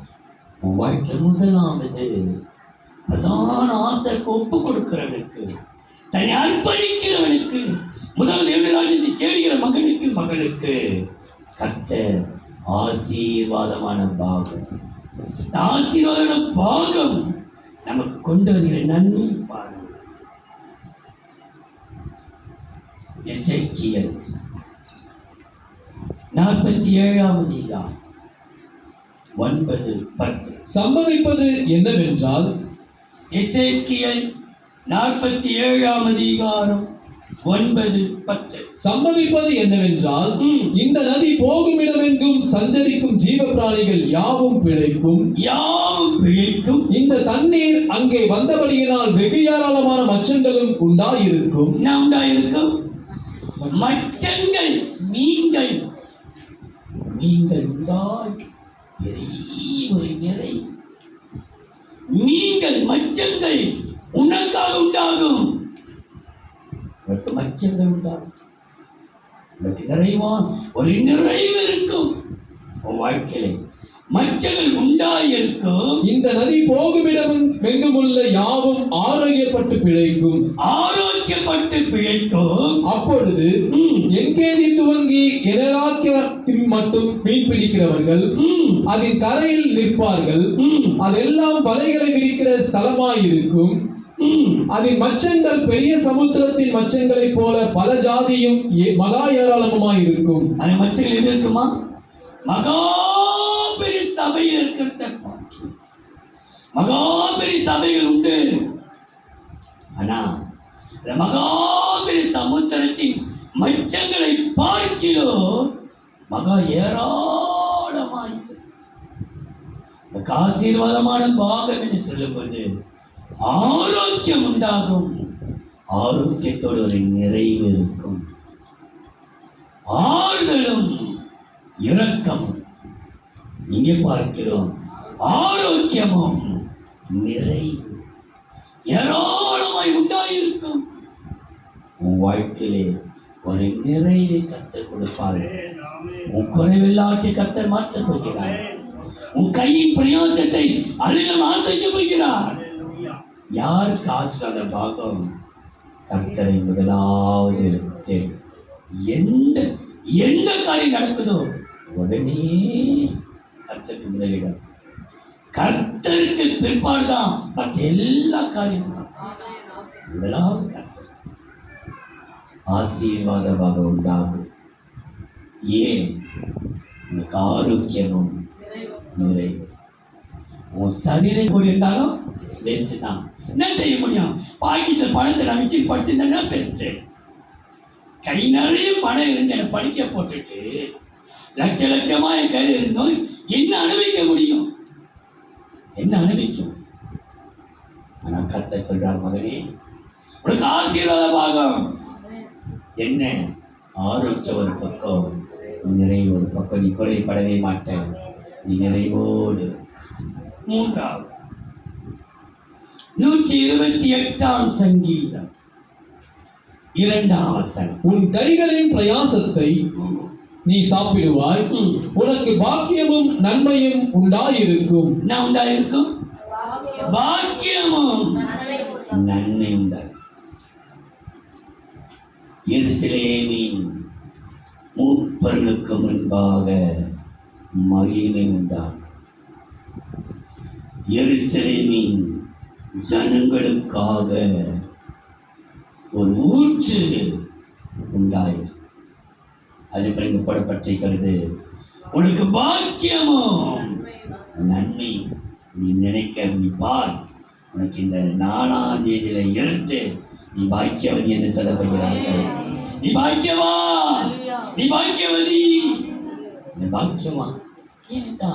உன் வாழ்க்கை முதலாவது பிரதான ஆசைக்கு ஒப்பு கொடுக்கிறவனுக்கு, தன்னை அர்ப்பணிக்கிறவனுக்கு, முதல் தேவராஜ்யத்தை தேடுகிற மகனுக்கு கர்த்தர் ஆசீர்வாதமான பாகம். ஆசீர்வாதமான பாகம் நமக்கு கொண்டு வருகிற நன்மை பாருங்கள். எசேக்கியேல் 47ஆம் அதிகாரம் 9-10. சம்பவிப்பது என்னவென்றால், எசேக்கியேல் 47ஆம் அதிகாரம் 9-10. சம்பவிப்பது என்னவென்றால், இந்த நதி போகும் இடமெங்கும் சஞ்சரிக்கும் ஜீவ பிராணிகள் யாவும் பிழைக்கும். இந்த தண்ணீர் அங்கே வந்தபடியினால் வெகு ஏராளமான மச்சங்களும் உண்டாயிருக்கும். மச்சங்கள் நீங்கள் உண்டாய் பெரிய ஒரு நிறை. நீங்கள் மச்சங்கள் உனக்காக உண்டாகும். உனக்கு மச்சங்கள் உண்டாகும். உனக்கு நிறைவான் ஒரு நிறைவு இருக்கும். உன் வாழ்க்கையிலே மச்சங்கள் உண்டாயிருக்கும். இந்த நதி போகுமிடமும் எங்குமுள்ள யாவும் ஆரோக்கியப்பட்டு பிழைக்கும். அப்பொழுது என்கேதி துவங்கி எனலாக்கியத்தில் மட்டும் மீன் பிடிக்கிறவர்கள் அதன் கரையில் நிற்பார்கள். அதெல்லாம் வலைகளை விரிக்கிற ஸ்தலமாயிருக்கும். அதன் மச்சங்கள் பெரிய சமுத்திரத்தின் மச்சங்களைப் போல பல ஜாதியும் மகா ஏராளமாயிருக்கும். அந்த மச்சங்கள் எது இருக்குமா? மகா பெரிய சபையில் இருக்கிற மகா பெரிய சபைகள் உண்டு. ஆனா இந்த மகா பெரிய சமுத்திரத்தின் மச்சங்களை பார்க்கிலோ மகா ஏராளமாயிருக்கு. ஆசீர்வாதமான பாகம் என்று சொல்லும்போது ஆரோக்கியம் உண்டாகும். ஆரோக்கியத்தோடு ஒரு நிறைவு இருக்கும். ஆறுதலும் இரக்கமும் இங்கே பார்க்கிறோம். ஆரோக்கியமும் நிறைவு ஏராளமாய் உண்டாயிருக்கும். உன் வாழ்க்கையிலே ஒரு நிறைவை கர்த்தர் கொடுப்பார். உன் குறைவில்லாட்சி கர்த்தர் மாற்றப் போகிறார். உன் கையின் பிரயாசத்தை அதிலும் ஆசைக்கப் போகிறார். யாருக்கு ஆசிராத பாகம்? கர்த்தரை முதலாவது எந்த காரியம் நடக்குதோ உடனே கர்த்தருக்கு முதலிடம். கர்த்தருக்கு பிற்பாடுதான் மற்ற எல்லா காரியமும். முதலாவது கர்த்தர் ஆசீர்வாதமாக உண்டாகும். ஏன்? உனக்கு ஆரோக்கியமும் நிறைவு. உன் சரீரம் கூட இருந்தாலும் வேஸ்ட் தான். என்ன செய்ய முடியும்? பாக்கெட்டில் பணத்தை நான் வச்சு படுத்திருந்தேன்னா பெஸ்ட். கை நிறைய பணம் இருந்து என்னை படிக்க போட்டுட்டு லட்சமா என் கையில் இருந்தோம் என்ன அனுபவிக்க முடியும்? என்ன அனுபவிக்கும்? ஆனா கர்த்தர் சொல்றார், மகனே உனக்கு ஆசீர்வாத பாகம் என்ன? ஆரோக்கியம் ஒரு பக்கம், நிறைவு ஒரு பக்கம். நீ குறைபடவே மாட்டேன், நீ நிறைவோடு. மூன்றாவது 128ஆம் சங்கீதம் 2ஆம் வசனம். உன் கைகளின் பிரயாசத்தை நீ சாப்பிடுவாய், உனக்கு பாக்கியமும் நன்மையும் உண்டாயிருக்கும். என்ன உண்டாயிருக்கும்? பாக்கியமும் நன்மை உண்டாயிருக்கும். எருசலேமின் மூப்பர்களுக்கு முன்பாக மகிமை உண்டாகும். எருசலேமின் ஜனங்களுக்காக ஒரு ஊற்று உண்டாயிருக்கும். அது பிறகு போடப்பட்டிருக்கிறது, உனக்கு பாக்கியமும் நன்மை. நீ நினைக்க, நீ பார், உனக்கு இந்த 4ஆம் தேதியில இருந்து நீ பாக்கியவதி என்று சொல்லப்படுகிறார்கள். நீ பாக்கியவா, நீ பாக்கியவதி, நீ பாக்கியமா. ஏன்டா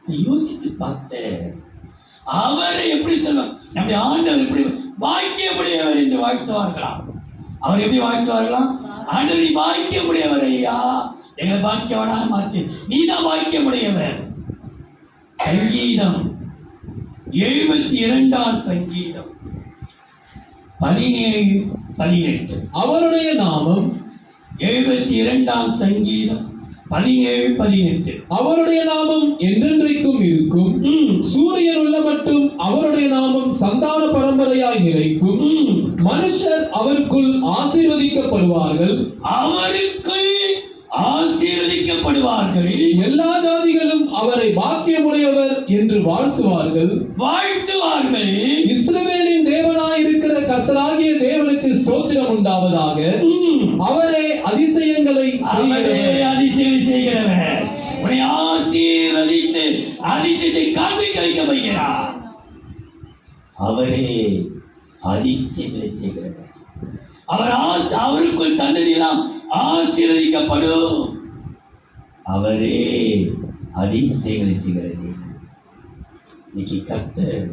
நீ யோசித்து பார்த்த, அவரை எப்படி சொல்லுவார்? நம்முடைய ஆண்டவர் எப்படி பாக்கியமுடையவர் என்று வாழ்த்துவார்களாம். அவர் எப்படி வாழ்த்துவார்களாம்? ஆண்டவர் நீ பாக்கியமுடையவர் ஐயா, எங்களை பாக்கியவனாக மாற்றி, நீ தான் பாக்கியமுடையவர். சங்கீதம் 72ஆம் சங்கீதம் 17-18. அவருடைய நாமம் 72ஆம் சங்கீதம் 17-18. அவருடைய நாமம் என்றென்றைக்கும் இருக்கும். சூரியன் உள்ள மட்டும் அவருடைய நாமம் சந்தான பரம்பரையாய் நிலைக்கும். மனுஷர் அவருக்குள் ஆசீர்வதிக்கப்படுவார்கள், அவருக்குள் ஆசீர்வதிக்கப்படுவார்கள். எல்லா ஜாதிகளும் அவரை பாக்கியமுடையவர் என்று வாழ்த்துவார்கள். இஸ்ரவேலின் தேவனாயிருக்கிற கர்த்தராகிய தேவனுக்கு ஸ்தோத்திரம் உண்டாவதாக. அவரே அதிசயங்களை செய்கிறவர். உன்னை ஆசீர்வதித்து அதிசயத்தை காண்பிக்க வைக்க வைக்கிறார். அவரே அதிசயங்களை செய்கிறவர். அவருக்குள் சந்ததியெல்லாம் ஆசீர்வதிக்கப்படும். அவரே அதிசயங்களை செய்கிறது. இன்னைக்கு கர்த்தர்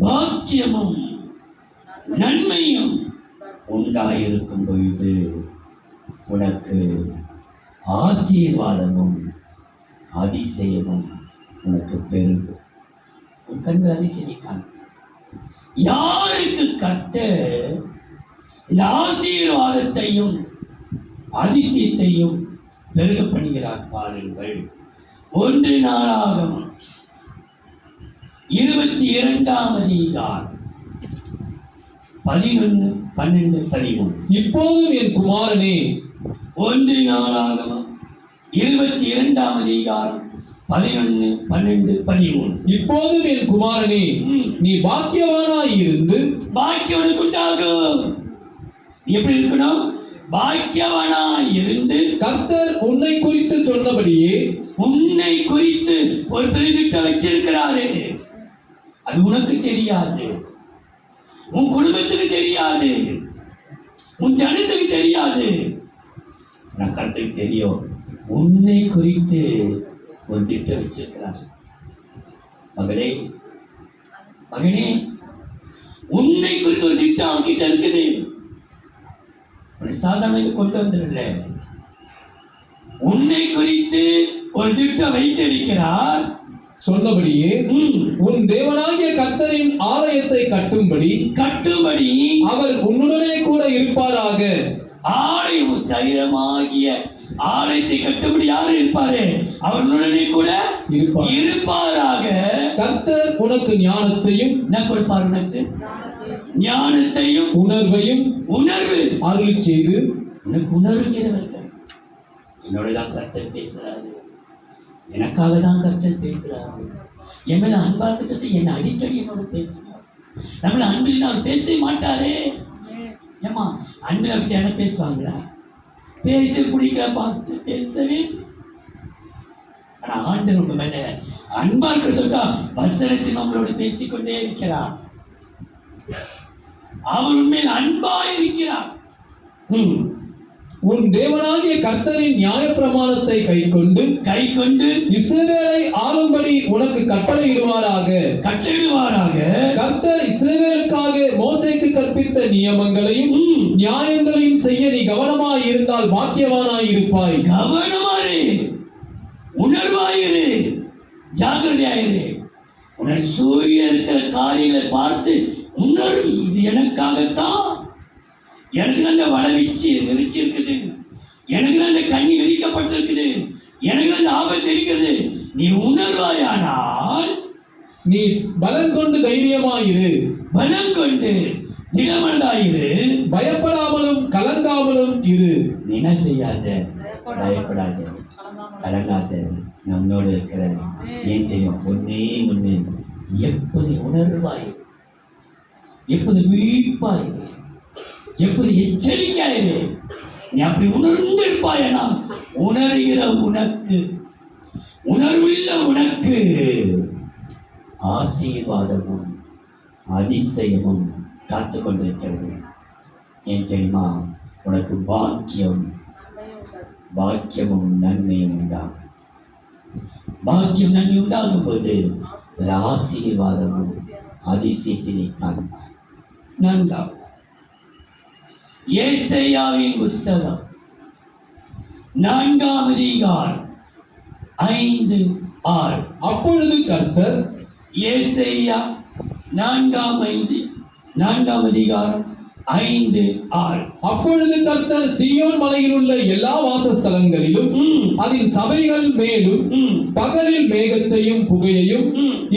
பாக்கியமும் நன்மையும் உண்டாயிருக்கும் பொழுது உனக்கு ஆசீர்வாதமும் அதிசயமும் உனக்கு பெருகும். உன் கண்கள் அதிசயம் காணும். யாருக்கு கர்த்தர் இந்த ஆசீர்வாதத்தையும் அதிசயத்தையும் பெருக பண்ணுகிறார் பாருங்கள். 1 நாளாகமம் 22ஆம் அதிகாரம் 11, 12, 13. இப்போதும் என் குமாரனே, 1 நாளாகமம் 22ஆம் அதிகாரம் 11, 12, 13. இப்போதும் என் குமாரனே, நீ பாக்கியவானாய் இருந்து பாக்கியவனுக்கு உண்டாகும். எப்படி இருக்கணும்? பாக்கியவனாய் இருந்து கர்த்தர் உன்னை குறித்து சொன்னபடியே, உன்னை குறித்து ஒரு பெருதிட்டம் வச்சிருக்கிறாரு. அது உனக்கு தெரியாது, உன் குடும்பத்துக்கு தெரியாது, உன் ஜனத்துக்கு தெரியாது. நான் கர்த்தருக்கு தெரியும். உன்னை குறித்து ஒரு திட்டம் வச்சிருக்கிறார். மகளே, மகனே, உன்னை குறித்து ஒரு திட்டம் அவன்கிட்ட இருக்குது. சாதாரண கொண்டு வந்துடல, உன்னை குறித்து ஒரு திட்டம் வைத்திருக்கிறார். சொன்னபடியே உன் தேவனாகிய கர்த்தரின் ஆலயத்தை கட்டும்படி அவர் உன்னுடனே கூட இருப்பாராக. ஆலயம் சரீரமாகிய ஆலயத்தை கட்டும்படி யார் இருப்பாரு? அவனுடனே கூட இருப்பாராக. கர்த்தர் உனக்கு ஞானத்தையும் என்ன கொடுப்பார்? உனக்கு ஞானத்தையும் உணர்வு அருளி செய்து உனக்கு உணர்வுகிறவர்கள். என்னோட தான் கர்த்தர் பேசுறாரு, எனக்காக தான் கர்த்தர் பேசுறாரு. என் மேல அன்பா இருக்கிறது என்னை அடிக்கடி என்னோட பேசுறாரு. நம்மள அன்பில் அவர் பேசவே மாட்டாரே. ஏமா அன்பில் அப்படி என்ன பேசுவாங்களா? பேச பிடிக்கிற பாஸ்டர் பேசவே. ஆனா ஆண்டவர் உங்க மேல அன்பா இருக்கிறதுக்கா வசனத்தில் நம்மளோட பேசிக்கொண்டே இருக்கிறார். அவர் உண்மையில் அன்பா இருக்கிறார். உன் தேவனாகிய கர்த்தரின் நியாயப்பிரமாணத்தை கைக்கொண்டு இஸ்ரவேலை ஆளும்படி உனக்கு கட்டளையிடுவாராக. கர்த்தர் இஸ்ரவேலுக்காக மோசேக்கு கற்பித்த நியமங்களையும் நியாயங்களையும் செய்ய நீ கவனமாய் இருந்தால் பாக்கியவானாய் இருப்பாய். கவனமாயிரு, உணர்வாயிரு, ஜாக்கிரதையாயிரு. உன்னை சூரிய இருக்கிற காரியங்களை பார்த்து உணர்வு. இது எனக்காகத்தான். எனக்கு அந்த வடவீச்சு விரிச்சு இருக்குது, எனக்கு அந்த கண்ணி விரிக்கப்பட்டிருக்குது, எனக்கு அந்த ஆபத்து இருக்கிறது. நீ உணர்வாயானால் நீ பலம் கொண்டு தைரியமாயிரு, பலம் கொண்டு திடமனதாயிரு, பயப்படாமலும் கலங்காமலும் இரு. நீ என்ன செய்யாத, பயப்படாத, கலங்காத. நம்மளோடு இருக்கிற ஏன் தெரியும்? ஒன்னே எப்போது உணர்வாயிரு, எப்போது விழிப்பாயிரு, எப்போது எச்சரிக்கையாயிரு. நீ அப்படி உணர்ந்திருப்பாயனா உணர்கிற உனக்கு, உணர்வுள்ள உனக்கு ஆசீர்வாதமும் அதிசயமும் காத்து கொண்டிருக்கிறது. ஏன் தெரியுமா? உனக்கு பாக்கியமும் நன்மையும் உண்டாகும். பாக்கியம் நன்மை உண்டாகும் போது ஆசீர்வாதமும் அதிசயத்தினை காண்பார். நான்காவது ஏசாயாவின் புஸ்தகம் 4 அதிகாரம் 5-6. அப்பொழுது கர்த்தர் ஏசாயா 4 அதிகாரம் 5-6. அப்பொழுது கர்த்தர் சீயோன் மலையில் உள்ள எல்லா வாசஸ்தலங்களிலும் அதன் சபைகள் மேலும் பகலில் மேகத்தையும் புகையையும்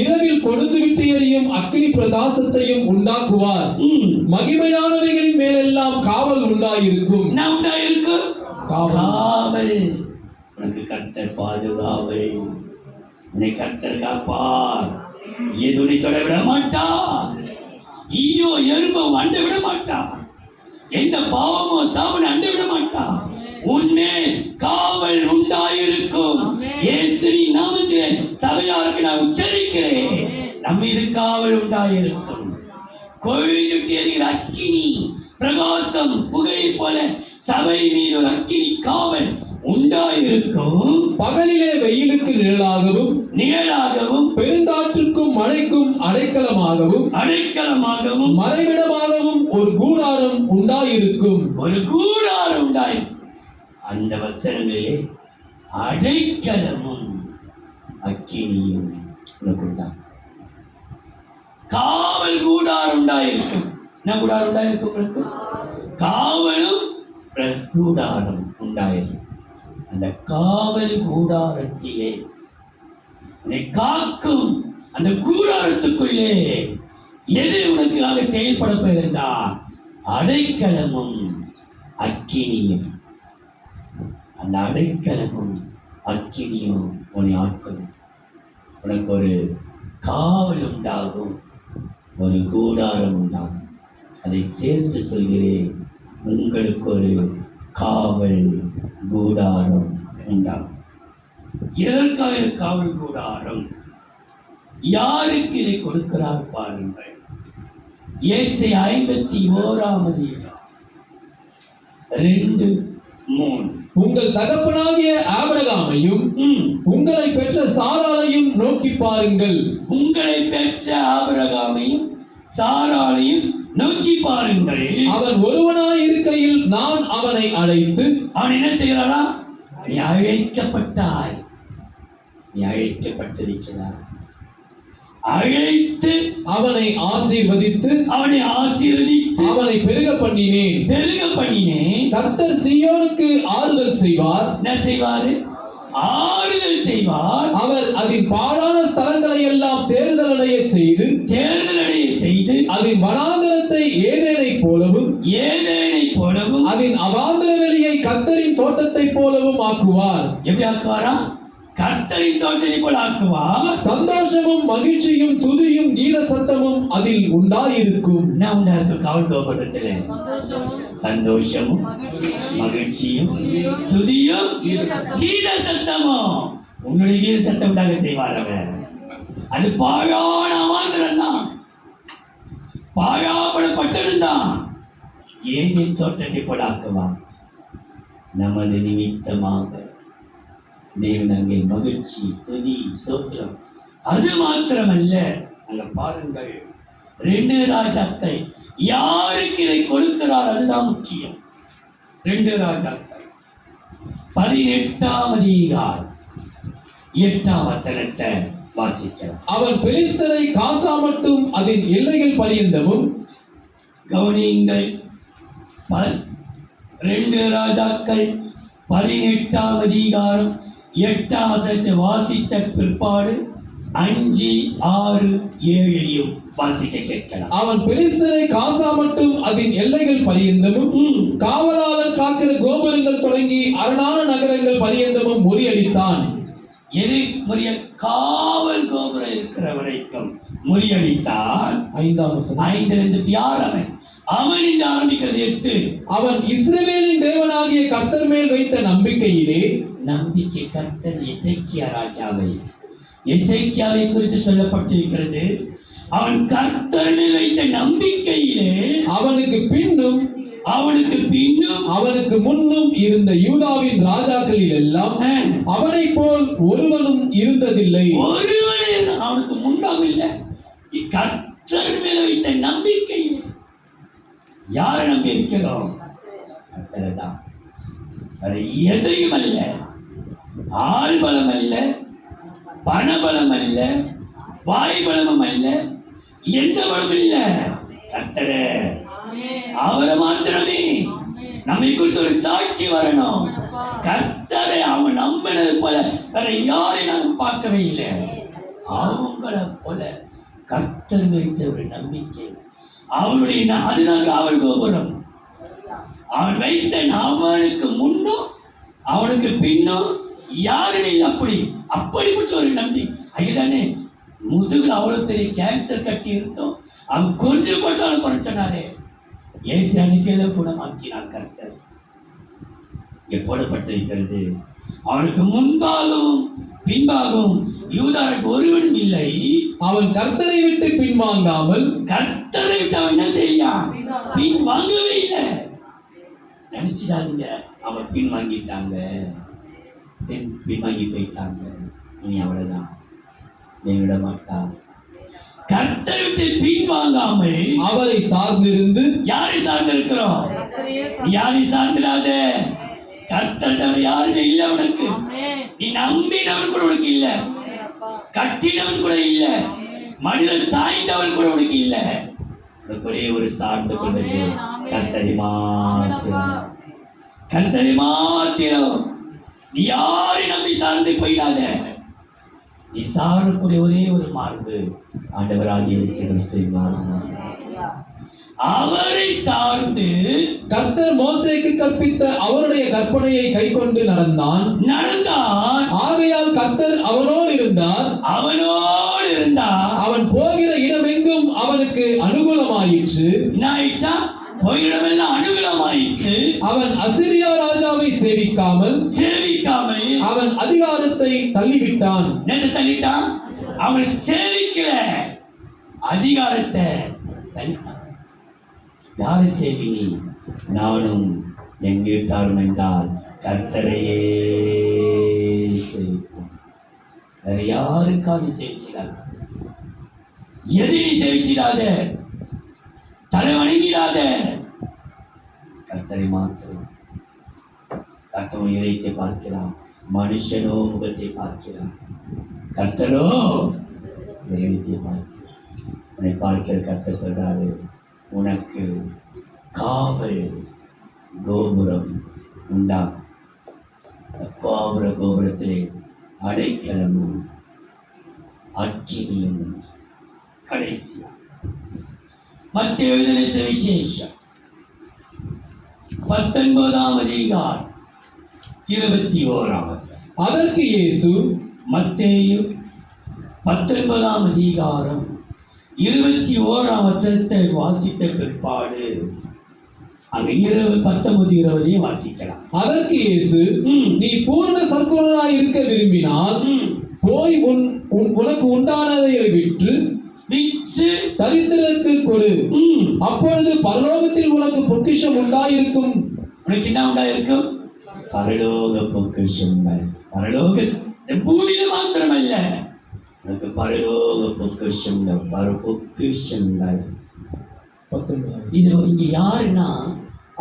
இரவில் கொழுந்து விட்டு எரியும் அக்கினி பிரகாசத்தையும் உண்டாக்குவார். மகிமையானவைகளின் மேலெல்லாம் காவல் உண்டாயிருக்கும். காவல். உனக்கு கர்த்தர் பாதுகாவல். உன்னை கர்த்தர் காப்பார். எதுனை தொட விட மாட்டார். ஈயோ எறும்போ அண்டை விட மாட்டார். எந்த பாவமோ சாவனை அண்டை விட மாட்டார். உன்மேல் காவல் உண்டாயிருக்கும். இயேசுவின் நாமத்திலே சபையாருக்கு நான் உச்சரிக்கிறேன், நம்ம மீது காவல் உண்டாயிருக்கும். கொழுந்துட்டு எரிகிற அக்கினி பிரகாசம் புகை போல சபை மீது ஒரு அக்கினி காவல் உண்டாயிருக்கும். பகலிலே வெயிலுக்கு நிழலாகவும் பெருங்காற்றுக்கும் மழைக்கும் அடைக்கலமாகவும் மறைவிடமாகவும் ஒரு கூடாரம் உண்டாயிருக்கும். அந்த வசனங்களிலே அடைக்கலமும் அக்கினியும் உண்டாகும். காவல் கூடாரம் உண்டாயிருக்கும். என்ன கூடாரம் உண்டாயிருக்கும்? உங்களுக்கு காவலும் பிளஸ் கூடாரம் உண்டாயிருக்கும். அந்த காவல் கூடாரத்திலே உன்னை காக்கும் அந்த கூடாரத்துக்குள்ளே எது உனக்காக செயல்பட போயிருந்தால் அடைக்கலமும் அக்கினியும். அந்த அடைக்கலமும் அக்கினியும் உன்னை ஆட்கொள்ளும். உனக்கு ஒரு காவல் உண்டாகும், ஒரு கூடாரம் உண்டாகும். அதை சேர்த்து சொல்கிறேன், உங்களுக்கு ஒரு காவல் கூடாரம் உண்டாகும். எதற்காக காவல் கூடாரம்? யாருக்கு இதை கொடுக்கிறார் பாருங்கள். ஏசாயா 51:2-3. உங்கள் தகப்பனாகிய ஆபிரகாமையும் உங்களை பெற்ற சாராளையும் நோக்கி பாருங்கள். உங்களை பெற்ற ஆபிரகாமையும் சாராளையும் நோக்கி பாருங்கள். அவன் ஒருவனாய் இருக்கையில் நான் அவனை அழைத்து, அவன் என்ன செய்கிறாரா? நீ அழைக்கப்பட்டாய், நீ அழைக்கப்பட்டிருக்கிறார். அழைத்து அவனை ஆசீர்வதித்து அவனை பெருக பண்ணினேன். கர்த்தர் சீயோனுக்கு ஆறுதல் செய்வார். என்ன செய்வாரு? ஆறுதல் செய்வார். அவர் அதன் பாழான ஸ்தலங்களை எல்லாம் தேர்தல் அடைய செய்து அதன் வனாந்தரத்தை ஏதேனை போலவும் அதன் அவாந்தர வெளியை கர்த்தரின் தோட்டத்தை போலவும் ஆக்குவார். எப்படி ஆக்குவாரா? கர்த்தரின் தோட்டத்தை போல ஆக்குவார். சந்தோஷமும் மகிழ்ச்சியும் துதியும் கீத சத்தமும் அதில் உண்டாயிருக்கும். என்ன உண்டாயிருக்கும்? காவல் கோபுரத்திலே சந்தோஷமும் மகிழ்ச்சியும் துதியும் கீத சத்தமும். உங்களுடைய கீத சத்தம் உண்டாக செய்வார் அவர். அது பாழான அவாந்தரம் தான், பாழாப்படப்பட்டதும் தான். ஏன் தோட்டத்தை போல ஆக்குவார்? நமது நிமித்தமாக தேவன் அங்கே மகிழ்ச்சி, துதி, சோத்திரம். அது மாத்திரமல்ல, அங்க பாருங்கள், 2 ராஜாக்கள் யாருக்கு இதை கொடுக்கிறார்? அதுதான் முக்கியம். 2 ராஜாக்கள் 18 அதிகாரம் 8 வசனத்தை வாசிக்கலாம். அவன் பெலிஸ்தரை காசா மட்டும் அதன் எல்லைகள் பரியந்தமும். கவனியுங்கள், 2 ராஜாக்கள் 18 அதிகாரம் 8 வசனத்தை வாசித்த பிற்பாடு 5, 6, 7 வாசிக்க கேட்கலாம். அவன் பெலிஸ்தரை காசா மட்டும் அதன் எல்லைகள் பரியந்தமும் காவலாளர் காக்கிற கோபுரங்கள் தொடங்கி அரணான நகரங்கள் பரியந்தமும் முறியடித்தான். எது காவல் கோபுரம் இருக்கிற வரைக்கும் முறியடித்தான். 5 வசனம். 5 யார் அவன்? அவன் என்று ஆரம்பிக்கிறது 8. அவன் இஸ்ரவேலின் தேவனாகிய கர்த்தர் மேல் வைத்த நம்பிக்கையிலே. நம்பிக்கை கர்த்தர் எசேக்கியா ராஜாவை, எசேக்கியாவை குறித்து சொல்லப்பட்டிருக்கிறது. அவன் கர்த்தர் மேல் வைத்த நம்பிக்கையிலே அவனுக்கு பின்னும் அவனுக்கு முன்னும் இருந்த யூதாவின் ராஜாக்களில் எல்லாம் அவனை போல் ஒருவனும் இருந்ததில்லை. அவனுக்கு முன்னால் இல்லை, கர்த்தர் மேல வைத்த நம்பிக்கை. யாரை நம்பி இருக்கிறோம்? கர்த்தரை தான். அது எதையும் அல்ல, ஆள் பலம் அல்ல, பணபலம் அல்ல, வாய் பலமும் அல்ல, எந்த பலம் இல்ல, கர்த்தரே. அவரை மாத்திரமே நம்மை குறித்து ஒரு சாட்சி வரணும். கர்த்தரை அவன் நம்பினது போல வேற யாரை நாங்கள் பார்க்கவே இல்லை. அவங்களை போல கர்த்தர் வைத்த ஒரு நம்பிக்கை அவனுடைய, அதுதான் காவல் கோபுரம். அவன் வைத்த அவனுக்கு முன்னும் அவனுக்கு பின்னும் யாருமே இல்லை. அப்படிப்பட்ட ஒரு நம்பிக்கை. அதுதானே முதுகுல அவ்வளவு பெரிய கேன்சர் கட்டி இருந்தோம், அவன் கொஞ்சம் போட்டாலும் குறைச்சனாரே ஏசி அன்னைக்கே குணமாக்கினான் கர்த்தர். எப்போடப்பட்டிருக்கிறது? அவனுக்கு முன்பாகவும் பின்பாகவும் யூதாவுக்கு ஒருவனும் இல்லை. அவன் கர்த்தரை விட்டு பின்வாங்காமல், கர்த்தரை விட்டு அவன் என்ன செய்யான்? பின் வாங்கவே இல்லை. நினைச்சிடாதீங்க அவன் பின் வாங்கிட்டாங்க, பின்வாங்கி போயிட்டாங்க, இனி அவ்வளவுதான், நீ விட மாட்டான். கர்த்தரை விட்டு பின் வாங்காமல் அவரை சார்ந்திருந்து. யாரை சார்ந்து இருக்கிறோம்? யாரை சார்ந்திராத. கர்த்தர் யாருமே இல்லை உனக்கு. நீ நம்பினவன் கூட உனக்கு இல்லை, கட்டினவன் கூட இல்லை, மனிதன் சாய்ந்தவன் கூட உனக்கு இல்லை. உனக்கு ஒரே ஒரு சார்ந்து கொண்டது கர்த்தரை மாத்திரம். கர்த்தரை மாத்திரம். நீ யாரை நம்பி சார்ந்து போயிடாத. நீ சாரக்கூடிய ஒரே ஒரு மார்பு ஆண்டவராகிய இயேசு கிறிஸ்துவை மாறும். அவரை சார்ந்து கர்த்தர் மோசேக்கு கற்பித்த அவருடைய கற்பனையை கைக்கொண்டு நடந்தான். ஆகையால் கர்த்தர் அவனோடு இருந்தார். அவன் போகிற இடமெங்கும் அவனுக்கு அனுகூலமாயிற்று. போகிற இடமெல்லாம் அனுகூலமாயிற்று. அவன் அசிரியா ராஜாவை சேவிக்காமல் அவன் அதிகாரத்தை தள்ளிவிட்டான். அவன் சேவிக்கல, அதிகாரத்தை தள்ளிட்டான். யாரை சேவினி? நானும் என் வீட்டாரும் என்றால் கர்த்தரையே சேவிப்போம். வேற யாருக்காக சேவிச்சிடாத, எது நீ சேவிச்சிடாத, தலை வணங்கிடாத, கர்த்தரை மாத்திரம். கர்த்தரும் இறைத்தை பார்க்கிறான், மனுஷனோ முகத்தை பார்க்கிறான், கர்த்தரோ இறைத்தை பார்க்கிறான். உன்னை பார்க்கிற கர்த்தர் சொல்றாரு, உனக்கு காவல் கோபுரம் உண்டாகும். கோபுரத்திலே அடைக்கலமும் அக்கினியும். கடைசியா மத்தேயு எழுதின சுவிசேஷம் 19ஆம் அதிகாரம் 21ஆம் வசனம். அதற்கு இயேசு, மத்தேயு 19ஆம் அதிகாரம் 21ஆம் வசனத்தை வாசித்த பிற்பாடு அங்க 19-20 வாசிக்கலாம். அதற்கு இயேசு, நீ பூர்ண சற்குணனாய் இருக்க விரும்பினால் போய் உனக்கு உண்டானதை விற்று தரித்திரத்தில் கொடு, அப்பொழுது பரலோகத்தில் உனக்கு பொக்கிஷம் உண்டாயிருக்கும். உனக்கு என்ன உண்டாயிருக்கும்? பரலோக பொக்கிஷம். பரலோக பூமியில மாத்திரமல்ல, உனக்கு பரலோக பொக்கிஷம். பொக்கிஷம். இது இங்க யாருன்னா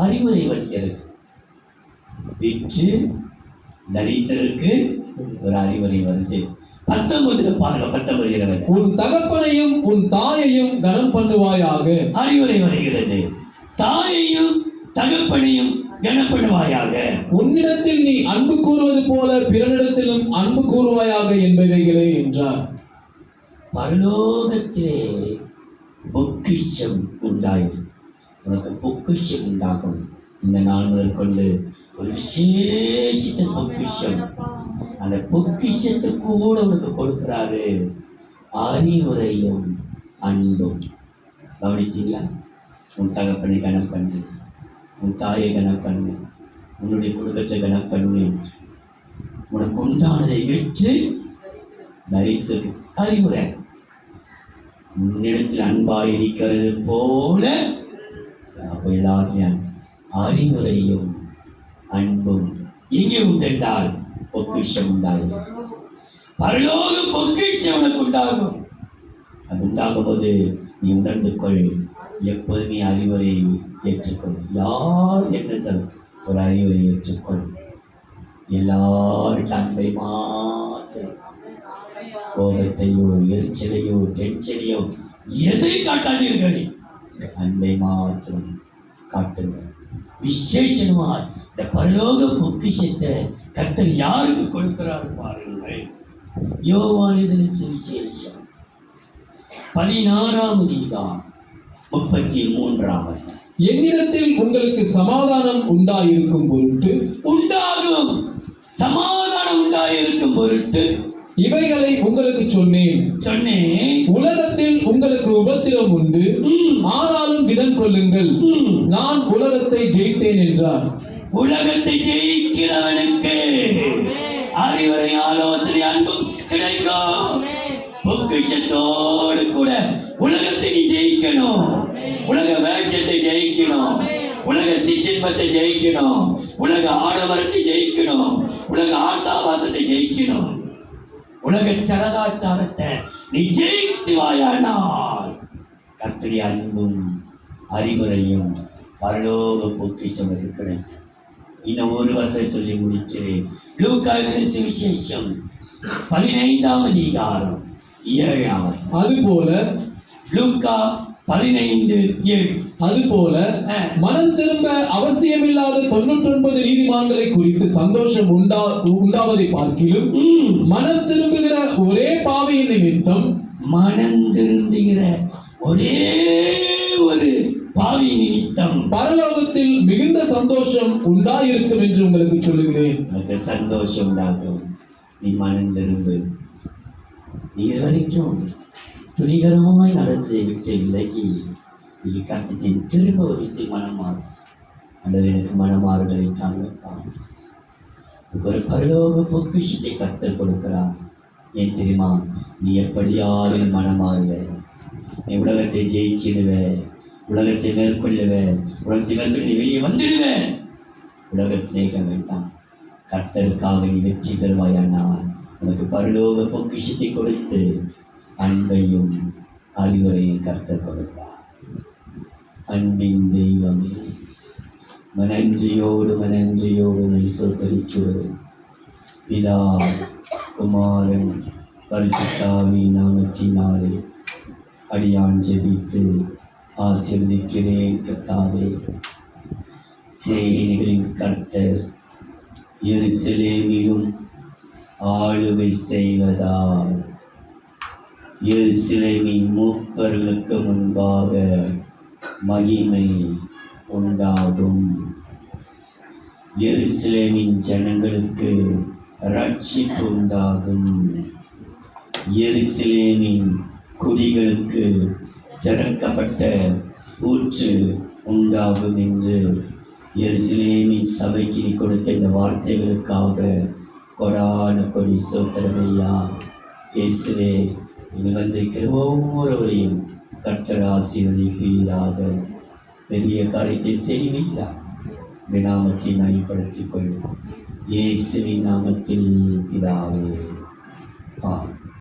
அறிவுரை வருகிறது. விற்று தரித்திரருக்கு ஒரு அறிவுரை வருது. 19 பாருங்க, 19-20. உன் தகப்பனையும் உன் தாயையும் கனம் பண்ணுவாயாக. அறிவுரை வருகிறது. தாயையும் தகப்பனையும் கனம் பண்ணுவாயாக. உன்னிடத்தில் நீ அன்பு கூறுவது போல பிறனிடத்திலும் அன்பு கூறுவாயாக என்பவைகளே என்றார். பரலோகத்திலே பொக்கிஷம் உண்டாயிரும். உனக்கு பொக்கிஷம் உண்டாகும். இந்த நாள் முதற்கொண்டு ஒரு விசேஷித்த பொக்கிஷம். அந்த பொக்கிஷத்துக்கு கூட உனக்கு கொடுக்கிறாரு அறிவுரையும் அன்பும். கவனித்தீங்களா? உன் தகப்பனை கணக்கு பண்ணு, உன் தாயை கணக்கு பண்ணு, உன்னுடைய குடும்பத்தை கணக்கு பண்ணு. உனக்கு உண்டானதை விற்று தரித்தது அறிவுரை. உன்னிடத்தில் அன்பாய் இருக்கிறது போல அப்போ எல்லாத்தையும் அறிவுரையும் அன்பும் எங்கே உண்டென்றால் பொக்கிஷம் உண்டாகும். பரலோக பொக்கிஷம் உனக்கு உண்டாகும். அது உண்டாகும் போது நீ உணர்ந்து கொள், எப்போதுமே அறிவுரை ஏற்றுக்கொள். யார் என்ன சொல் ஒரு அறிவுரை ஏற்றுக்கொள். எல்லாருக்கும் அன்பை மாத்திரம், கோபத்தையோ எரிச்சலையோ டென்ஷனையோ எதை காட்டாதீர்கள், அன்பை மாத்திரம் காட்டுங்கள். விசேஷமா இந்த பரலோக பொக்கிஷத்தை கர்த்தர் யாருக்கு கொடுக்கிறார் பாருங்கள். யோவானின் சுவிசேஷம் 16ஆம் அதிகாரம் 33ஆம் வசனம். என்னிடத்தில் உங்களுக்கு சமாதானம் உண்டாயிருக்கும் பொருட்டு உண்டாகும், சமாதானம் உண்டாயிருக்கும் பொருட்டு இவைகளை உங்களுக்கு சொன்னேன். உலகத்தில் உங்களுக்கு உபத்திரம் உண்டு, ஆனாலும் திடன் கொள்ளுங்கள், நான் உலகத்தை ஜெயித்தேன் என்றார். உலகத்தை ஜெயிக்கிறவனுக்கு அறிவுரை ஆலோசனை அன்பும் கிடைக்கும். பொக்கிஷத்தோடு கூட உலகத்தை நீ ஜெயிக்கணும். உலக வேஷத்தை ஜெயிக்கணும், உலக சிற்றின்பத்தை ஜெயிக்கணும், உலக ஆடவரத்தை ஜெயிக்கணும், உலக ஆசாவாசத்தை ஜெயிக்கணும், உலக சடகாச்சாரத்தை நீ ஜெயித்து வாயானால் கர்த்தருடைய அன்பும் அறிவுரையும் பரலோக பொக்கிஷம் கிடைக்கும். இன்னும் ஒரு வருஷம் சொல்லி முடிக்கிறேன். லூக்காவின் சுவிசேஷம் 15ஆம் அதிகாரம் 7ஆம் வசனம். அதுபோல லூக்கா 15:7. அதுபோல மனம் திரும்ப அவசியமில்லாத 99 நீதிமான்களை குறித்து சந்தோஷம் உண்டாவதை பார்க்கிலும் மனம் திரும்புகிற ஒரே பாவியின் நிமித்தம், மனம் திரும்புகிற ஒரே ஒரு பாவி நிமித்தம் பரலோகத்தில் மிகுந்த சந்தோஷம் உண்டாயிருக்கும் என்று உங்களுக்கு சொல்லுகிறேன். உனக்கு சந்தோஷம் உண்டாகும். நீ மனம் திரும்பு. நீ வரைக்கும் துணிகரமாய் நடந்ததை விட்டு விலகி நீ கருத்தின் திரும்ப ஒரு விஷயம் மனம் மாறும். அல்லது எனக்கு மனமாறுதலை காண்பான். ஒரு பரலோக பொக்கிஷத்தை கர்த்தர் கொடுக்கிறார். ஏன் தெரியுமா? நீ எப்படியாவது மனமாறுவ, நீ உலகத்தை ஜெயிச்சிடுவ, உலகத்தை மேற்கொள்ளுவ, உலகத்தை மேற்கொண்டு நீ வெளியே வந்துடுவ. உலக சிநேகம் வேண்டாம். கர்த்தருக்காக நீ வெற்றி பெறுவாயானால் உனக்கு பரலோக பொக்கிஷத்தை கொடுத்து அன்பையும் அறிவுரையும் கர்த்தர் கொடுப்பார். அன்பின் தெய்வமே, மனன்றியோடு நீ சோதரிச்சுவதும் பிதா குமாரன் பரிசுத்தாவின் நாமத்தினாலே அடியான் ஜெபித்து ஆசீர்வதிக்கிறேன். கர்த்தாவே, சேனைகளின் கர்த்தர் எருசலேமிலும் ஆளுகை செய்வதால் எருசலேமின் மூப்பர்களுக்கு முன்பாக மகிமை உண்டாகும். எருசலேமின் ஜனங்களுக்கு ரட்சிப்பு உண்டாகும். எருசலேமின் குடிகளுக்கு திறக்கப்பட்ட ஊற்று உண்டாகும் என்று எருசலேமின் சபைக்கு நீ கொடுத்த இந்த வார்த்தைகளுக்காக கொடான கொடி சோத்திரமையா. இயேசுவே, இனி வந்திருக்கிற ஒவ்வொருவரையும் கர்த்தர் ஆசீர்வதிப்பீராக. பெரிய காரியத்தை செய்வீராக. நாமத்தை மையப்படுத்திக் கொள்ளும். இயேசுவின் நாமத்தில் பிதாவே. ஆமென்.